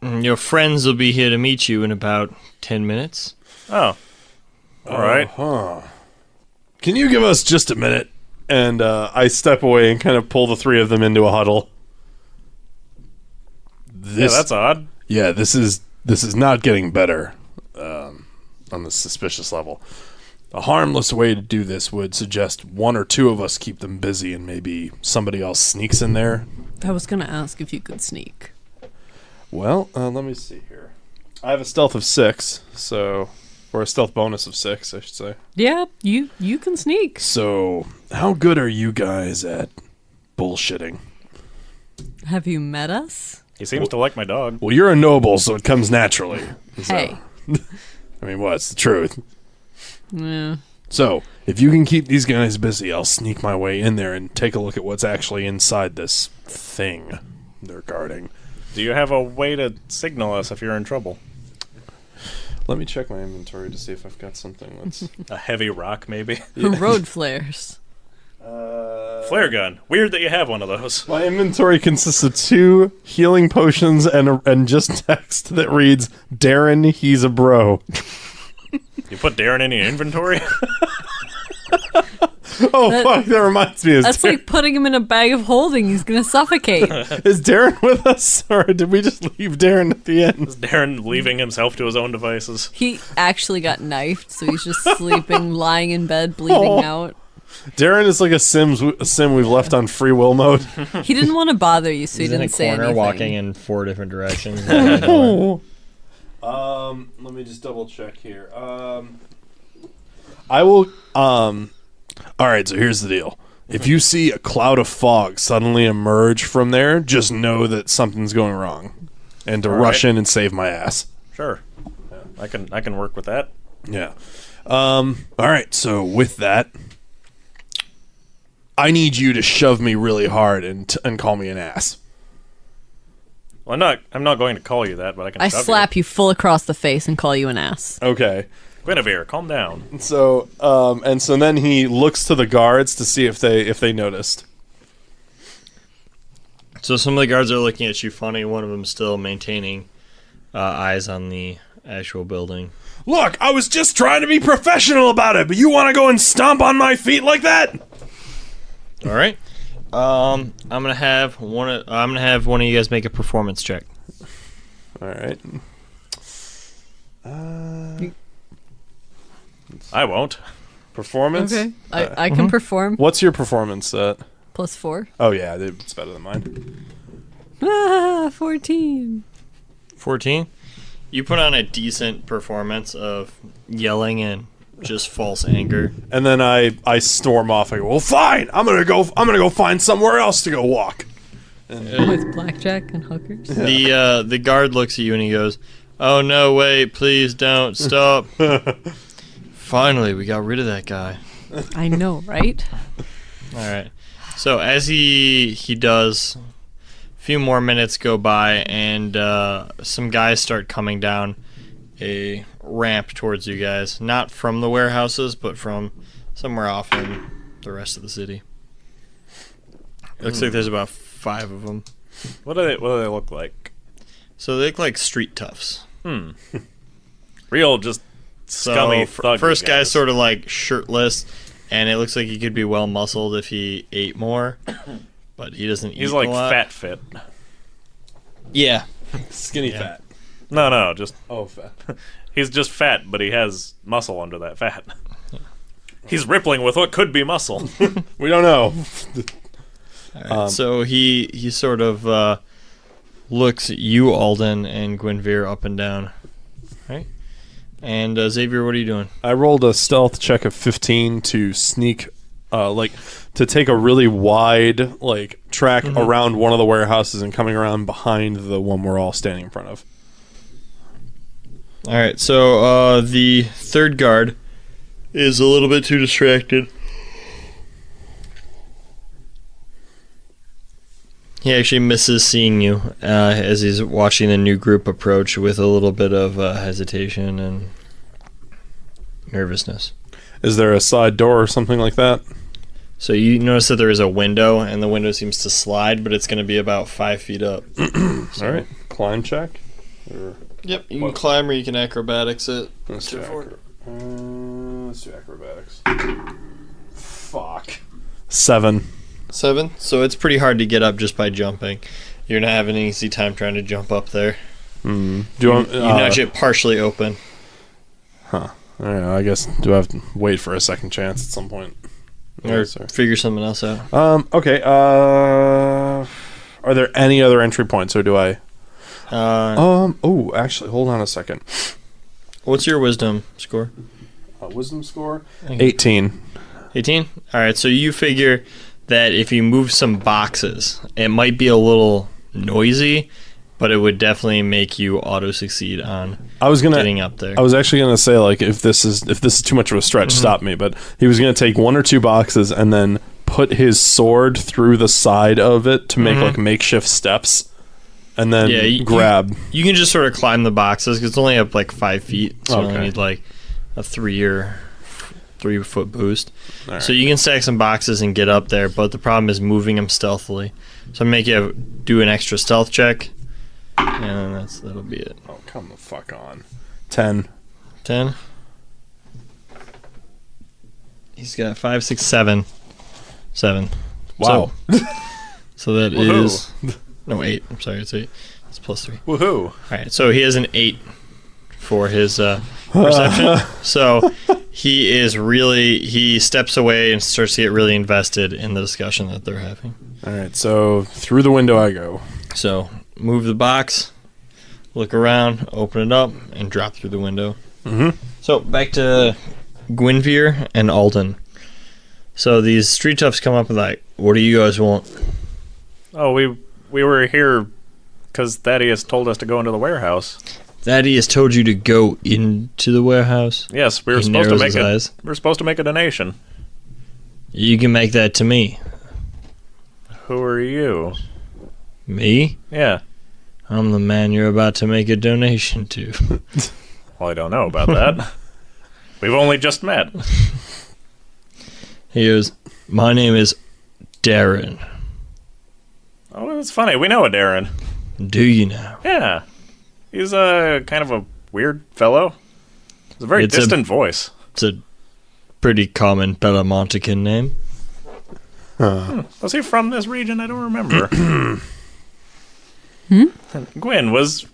your friends will be here to meet you in about 10 minutes. Oh. All right. Can you give us just a minute? And I step away and kind of pull the 3 of them into a huddle. Yeah, that's odd. Yeah, this is not getting better on the suspicious level. A harmless way to do this would suggest 1 or 2 of us keep them busy and maybe somebody else sneaks in there. I was gonna ask if you could sneak. Well, let me see here. I have a stealth of 6, so... Or a stealth bonus of 6, I should say. Yeah, you can sneak. So, how good are you guys at bullshitting? Have you met us? He seems to like my dog. Well, you're a noble, so it comes naturally. Hey. I mean, what? It's the truth. Yeah. So, if you can keep these guys busy, I'll sneak my way in there and take a look at what's actually inside this thing they're guarding. Do you have a way to signal us if you're in trouble? Let me check my inventory to see if I've got something that's... A heavy rock, maybe? Road flares. Flare gun. Weird that you have one of those. My inventory consists of 2 healing potions and just text that reads, Darren, he's a bro. You put Darren in your inventory? Fuck, that reminds me. That's like putting him in a bag of holding. He's gonna suffocate. Is Darren with us, or did we just leave Darren at the end? Is Darren leaving himself to his own devices? He actually got knifed, so he's just sleeping, lying in bed, bleeding out. Darren is like a sim we've left on free will mode. He didn't want to bother you, so He's he in a didn't say corner anything. walking in 4 different directions. Let me just double check here. I will. All right, so here's the deal. If you see a cloud of fog suddenly emerge from there, just know that something's going wrong, and to rush in and save my ass. Sure. I can work with that. Yeah. All right. So with that, I need you to shove me really hard and call me an ass. Well, I'm not going to call you that, but I can. I shove slap you full across the face and call you an ass. Okay. Guinevere, calm down. So so then he looks to the guards to see if they noticed. So some of the guards are looking at you funny. One of them still maintaining eyes on the actual building. Look, I was just trying to be professional about it, but you want to go and stomp on my feet like that? All right. I'm gonna have one of you guys make a performance check. All right. I won't. Performance? Okay. I can perform. What's your performance at? +4. Oh, yeah, it's better than mine. 14. 14. You put on a decent performance of yelling and just false anger. And then I storm off. I go, well, fine. I'm gonna go find somewhere else to go walk. With blackjack and hookers. The guard looks at you and he goes, "Oh no, wait, please don't stop." Finally, we got rid of that guy. I know, right? All right. So as he does, a few more minutes go by, and some guys start coming down a ramp towards you guys. Not from the warehouses, but from somewhere off in the rest of the city. It looks like there's about 5 of them. What do they look like? So they look like street toughs. Real just scummy thug first guy's guys. sort of like shirtless, and it looks like he could be well muscled if he ate more, but he doesn't eat He's like a lot. fat fit. Yeah. Skinny fat. No, just Oh, fat. he's just fat, but he has muscle under that fat. He's rippling with what could be muscle. We don't know. So he sort of looks at you, Alden, and Guinevere up and down. Right? And Xavier, what are you doing? I rolled a stealth check of 15 to sneak, to take a really wide, track around one of the warehouses and coming around behind the one we're all standing in front of. All right, so the third guard is a little bit too distracted. He actually misses seeing you as he's watching the new group approach with a little bit of hesitation and nervousness. Is there a side door or something like that? So you notice that there is a window, and the window seems to slide, but it's going to be about 5 feet up. All right. Climb check? Or Yep, you can climb or you can acrobatics it. let's do acrobatics. Fuck. 7. 7. So it's pretty hard to get up just by jumping. You're not having an easy time trying to jump up there. Do you want, You nudge it partially open. I don't know. I guess do I have to wait for a second chance at some point? Or Yes, sir. figure something else out. Okay. Are there any other entry points, or do I? Oh, actually, hold on a second. What's your wisdom score? Wisdom score? 18. 18? Alright, so you figure that if you move some boxes, it might be a little noisy, but it would definitely make you auto-succeed on getting up there. I was actually gonna say, if this is too much of a stretch, stop me. But he was gonna take 1 or 2 boxes and then put his sword through the side of it to make makeshift steps, and then grab. You can just sort of climb the boxes because it's only up 5 feet, so you only Okay. need a 3 or 3-foot boost. So you can stack some boxes and get up there, but the problem is moving them stealthily. So I'm make you do an extra stealth check, and that'll be it. Oh, come the fuck on. 10. 10. He's got 5, 6, 7. 7. Wow. So that Woohoo. is... No, 8. I'm sorry, it's 8. It's plus 3. Woohoo! All right, so he has an 8 for his perception. So he steps away and starts to get really invested in the discussion that they're having. All right, so through the window I go. So move the box, look around, open it up, and drop through the window. Mm-hmm. So back to Gwynvere and Alden. So these street toughs come up and like, what do you guys want? Oh, we were here because Thaddeus told us to go into the warehouse. Thaddeus told you to go into the warehouse? Yes, we were He supposed to narrows make his eyes. We were supposed to make a donation. You can make that to me. Who are you? Me? Yeah. I'm the man you're about to make a donation to. Well, I don't know about that. We've only just met. He goes, my name is Darren. Oh, it's funny. We know a Darren. Do you now? Yeah. He's a kind of a weird fellow. It's a very distant voice. It's a pretty common Belamontican name. Was he from this region? I don't remember. Gwyn, was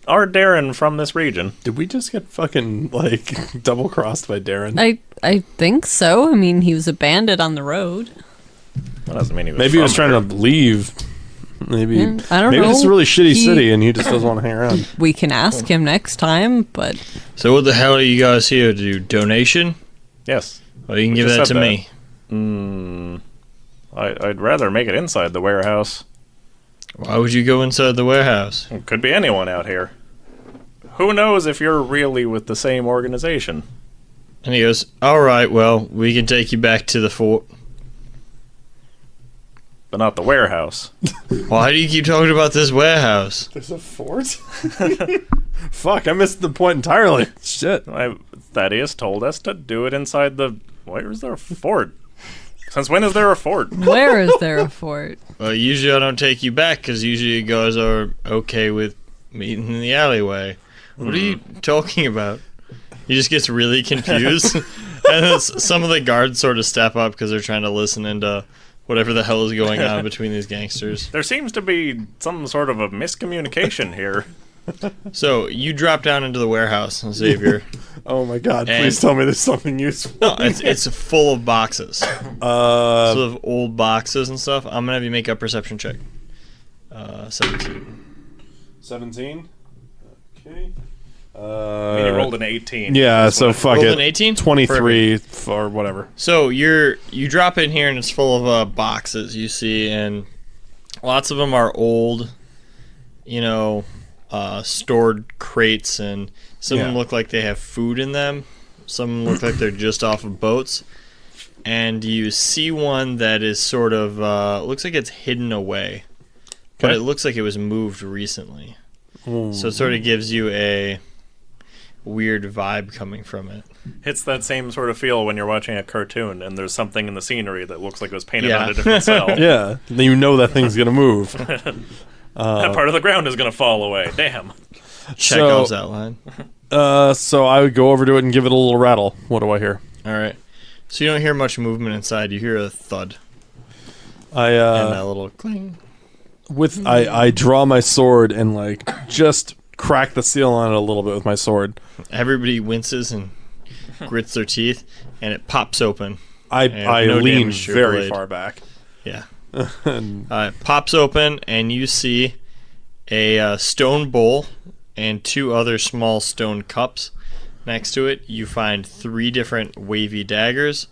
our Darren from this region? Did we just get fucking, like, double-crossed by Darren? I think so. I mean, he was a bandit on the road. That doesn't mean he was Maybe he was from trying to leave. Maybe I don't maybe know. this is a really shitty He- city and he just doesn't want to hang around. We can ask him next time, but So what the hell are you guys here to do? Donation? Yes. Well, you can We give just that said to that. me. I'd rather make it inside the warehouse. Why would you go inside the warehouse? It could be anyone out here. Who knows if you're really with the same organization? And he goes, all right, well, we can take you back to the fort. But not the warehouse. Why do you keep talking about this warehouse? There's a fort? Fuck, I missed the point entirely. Shit. Thaddeus told us to do it inside the... Where's there a fort? Since when is there a fort? where is there a fort? Well, usually I don't take you back because usually you guys are okay with meeting in the alleyway. What are you talking about? He just gets really confused. And then some of the guards sort of step up because they're trying to listen into whatever the hell is going on between these gangsters. There seems to be some sort of a miscommunication here. So you drop down into the warehouse, Xavier. Oh my god, And- please tell me there's something useful. No, it's full of boxes. Sort of old boxes and stuff. I'm gonna have you make a perception check. 17. 17? Okay. I mean, he rolled an 18. Yeah, so fuck Rolled it. an 18? 23 or whatever. So you drop in here and it's full of boxes you see, and lots of them are old, stored crates, and some of them look like they have food in them. Some of them look like they're just off of boats. And you see one that is sort of looks like it's hidden away, but Okay. it looks like it was moved recently. Ooh. So it sort of gives you a weird vibe coming from it. It's that same sort of feel when you're watching a cartoon and there's something in the scenery that looks like it was painted Yeah. on a different cell. Yeah, then you know that thing's gonna move. That part of the ground is going to fall away. Damn. Chekhov's outline. So I would go over to it and give it a little rattle. What do I hear? All right. So you don't hear much movement inside. You hear a thud I and a little cling. I draw my sword and like just crack the seal on it a little bit with my sword. Everybody winces and grits their teeth, and it pops open. I no lean damage to your very blade. far back. Yeah. And It pops open, and you see a stone bowl and 2 other small stone cups. Next to it, you find 3 different wavy daggers,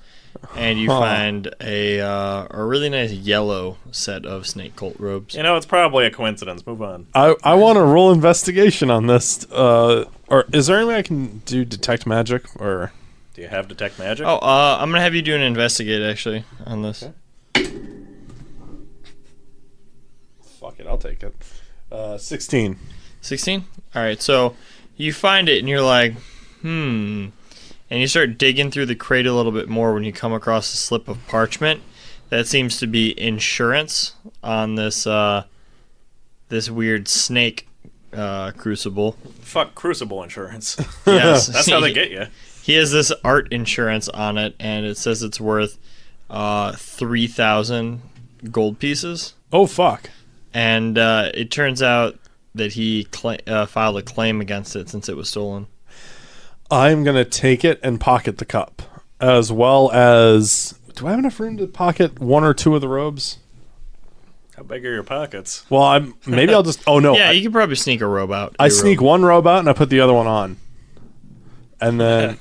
and you find a really nice yellow set of snake cult robes. You know, it's probably a coincidence. Move on. I want to roll investigation on this. Or is there any way I can do detect magic? Or Do you have detect magic? Oh, I'm gonna have you do an investigate actually on this. fuck it, I'll take it. 16. 16? All right, so you find it and you're like, and and you start digging through the crate a little bit more when you come across a slip of parchment that seems to be insurance on this this weird snake crucible. Fuck Crucible insurance. Yes, That's how they get you. He has this art insurance on it, and it says it's worth 3,000 gold pieces. Oh, fuck. And it turns out that he filed a claim against it since it was stolen. I'm going to take it and pocket the cup, as well as... Do I have enough room to pocket one or two of the robes? How big are your pockets? Well, maybe I'll just... Oh, no. Yeah, you could probably sneak a robe out. I sneak one robe out, and I put the other one on. And then...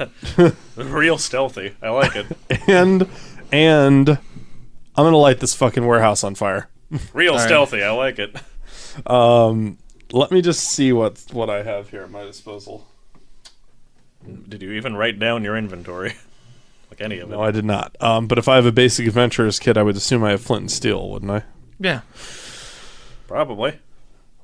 Real stealthy. I like it. and I'm going to light this fucking warehouse on fire. Real stealthy. I like it. Let me just see what I have here at my disposal. Did you even write down your inventory? Like any of it? No, I did not. But if I have a basic adventurer's kit, I would assume I have flint and steel, wouldn't I? Yeah. Probably.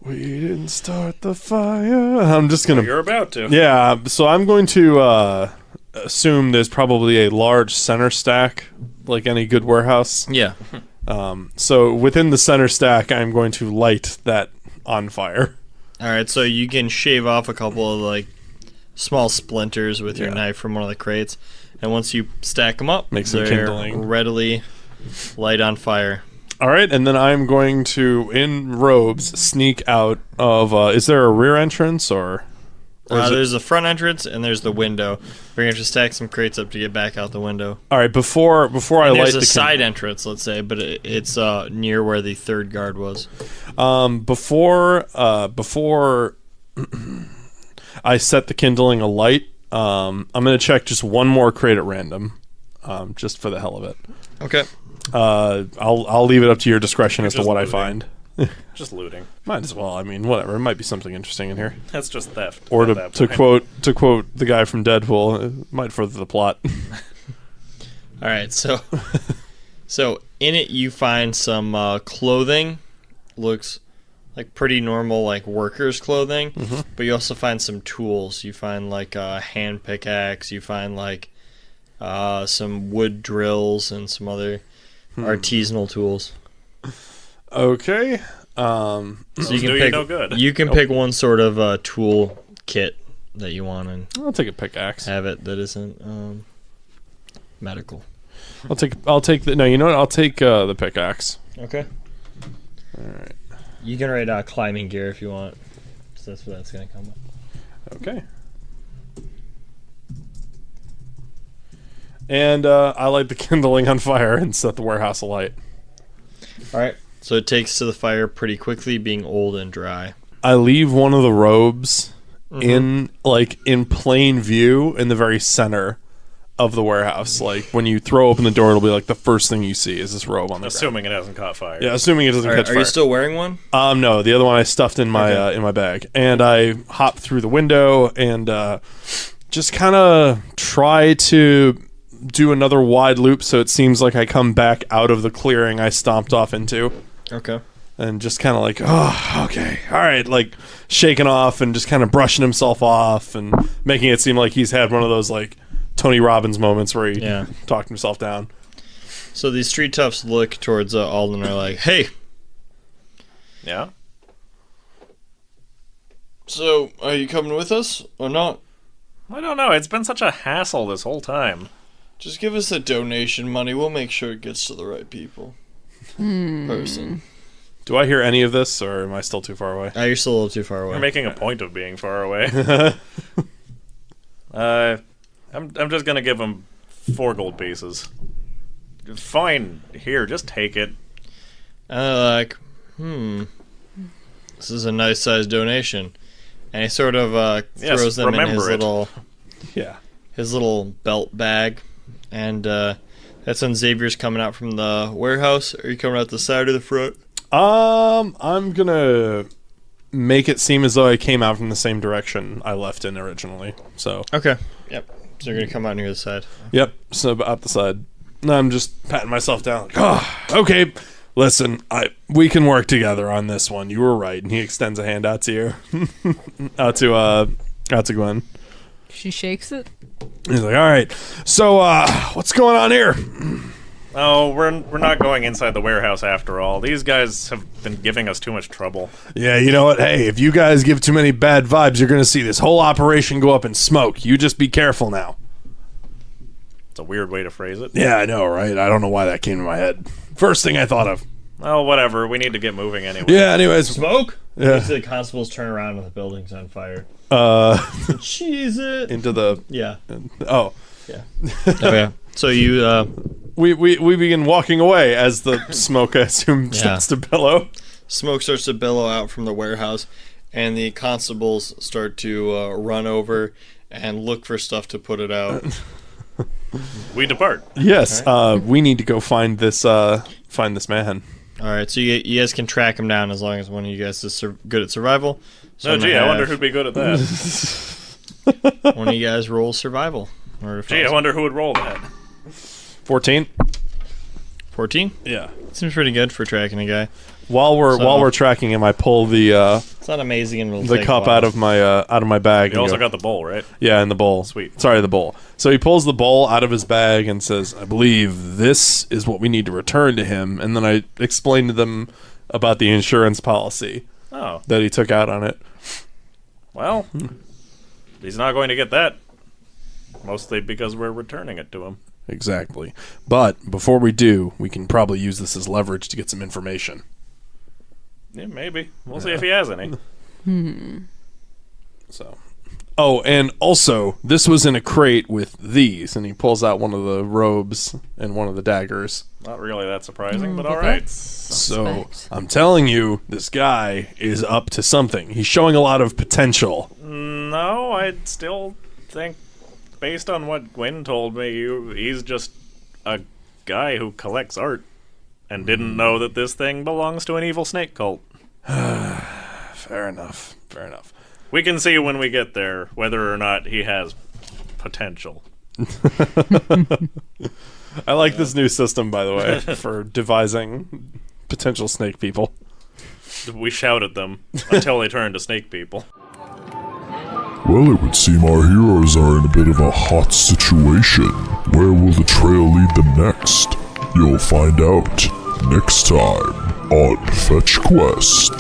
We didn't start the fire. I'm just going to... You're about to. Yeah, so I'm going to assume there's probably a large center stack, like any good warehouse. Yeah. So within the center stack, I'm going to light that on fire. All right, so you can shave off a couple of like small splinters with your knife from one of the crates, and once you stack them up, Make some they're kindling. readily light on fire. All right, and then I'm going to, in robes, sneak out of... is there a rear entrance, or is it... There's the front entrance, and there's the window. We're going to have to stack some crates up to get back out the window. All right, before I And light there's the a side entrance, let's say, but it's near where the third guard was. Before I set the kindling alight, I'm going to check just one more crate at random, just for the hell of it. Okay. I'll leave it up to your discretion as to just what I looting. find. Just looting. Might as well. I mean, whatever. It might be something interesting in here. That's just theft. Or at to, that to point. quote the guy from Deadpool, it might further the plot. All right, so in it you find some clothing. Looks like pretty normal, like workers' clothing. Mm-hmm. But you also find some tools. You find like a hand pickaxe. You find like some wood drills and some other artisanal tools. Okay. So you can do you pick. no good. You can pick one sort of tool kit that you want and I'll take a pickaxe. have it that isn't medical. I'll take the... No, you know what? I'll take the pickaxe. Okay. All right. You can write climbing gear if you want. So that's what that's gonna come with. Okay. And I light the kindling on fire and set the warehouse alight. All right. So it takes to the fire pretty quickly, being old and dry. I leave one of the robes in plain view in the very center of the warehouse. Like when you throw open the door, it'll be like the first thing you see is this robe on the Assuming it hasn't caught fire. ground. Yeah, assuming it doesn't catch Are fire. you still wearing one? No, the other one I stuffed in my bag, and I hop through the window and just kind of try to do another wide loop so it seems like I come back out of the clearing I stomped off into. Okay. And just kind of like, oh, okay, all right, like shaking off and just kind of brushing himself off and making it seem like he's had one of those like Tony Robbins moments where he talked himself down. So these street toughs look towards Alden and are like, "Hey, Yeah? so are you coming with us or not? I don't know. It's been such a hassle this whole time. Just give us the donation money. We'll make sure it gets to the right people." Person. Do I hear any of this, or am I still too far away? You're still a little too far away. You're making a point of being far away. I'm just gonna give him 4 gold pieces. Fine, here, just take it. Like, this is a nice sized donation, and he sort of throws them in his remember it. little belt bag, and that's when Xavier's coming out from the warehouse. Are you coming out the side or the front? I'm gonna make it seem as though I came out from the same direction I left in originally. So Okay. Yep. So you're gonna come out near the side. yep, so up the side. I'm just patting myself down. Like, oh, okay. Listen, we can work together on this one. You were right. And he extends a hand out to you, out to Gwen. She shakes it. He's like, all right, so what's going on here? Oh, we're not going inside the warehouse after all. These guys have been giving us too much trouble. Yeah, you know what? Hey, if you guys give too many bad vibes, you're going to see this whole operation go up in smoke. You just be careful now. It's a weird way to phrase it. Yeah, I know, right? I don't know why that came to my head. First thing I thought of. Oh, whatever. We need to get moving anyway. Yeah, anyways. Smoke? Yeah. You see the constables turn around and the building's on fire. Cheese it. Into the... Yeah. Oh. Yeah. Oh, yeah. So you, We begin walking away as the smoke, I assume, starts to billow. Smoke starts to billow out from the warehouse, and the constables start to run over and look for stuff to put it out. We depart. Yes, we need to go find this man. All right, so you guys can track him down as long as one of you guys is good at survival. So Oh, gee, I wonder who'd be good at that. One of you guys roll survival. Gee, I wonder who would roll that. 14. 14? Yeah. Seems pretty good for tracking a guy. While we're tracking him, I pull the It's not amazing and it'll the take cup a while. out of my bag. You and also go- got the bowl, right? Yeah, in the bowl. Sweet. Sorry, the bowl. So he pulls the bowl out of his bag and says, I believe this is what we need to return to him. And then I explain to them about the insurance policy Oh, that he took out on it. well, he's not going to get that. Mostly because we're returning it to him. Exactly. But before we do, we can probably use this as leverage to get some information. Yeah, maybe. We'll see if he has any. So. Oh, and also, this was in a crate with these, and he pulls out one of the robes and one of the daggers. Not really that surprising, but all right. So, I'm telling you, this guy is up to something. He's showing a lot of potential. No, I still think, based on what Gwen told me, he's just a guy who collects art and didn't know that this thing belongs to an evil snake cult. Fair enough. We can see when we get there whether or not he has potential. I like this new system, by the way, for devising potential snake people. We shout at them until they turn to snake people. Well, it would seem our heroes are in a bit of a hot situation. Where will the trail lead them next? You'll find out next time on Fetch Quest.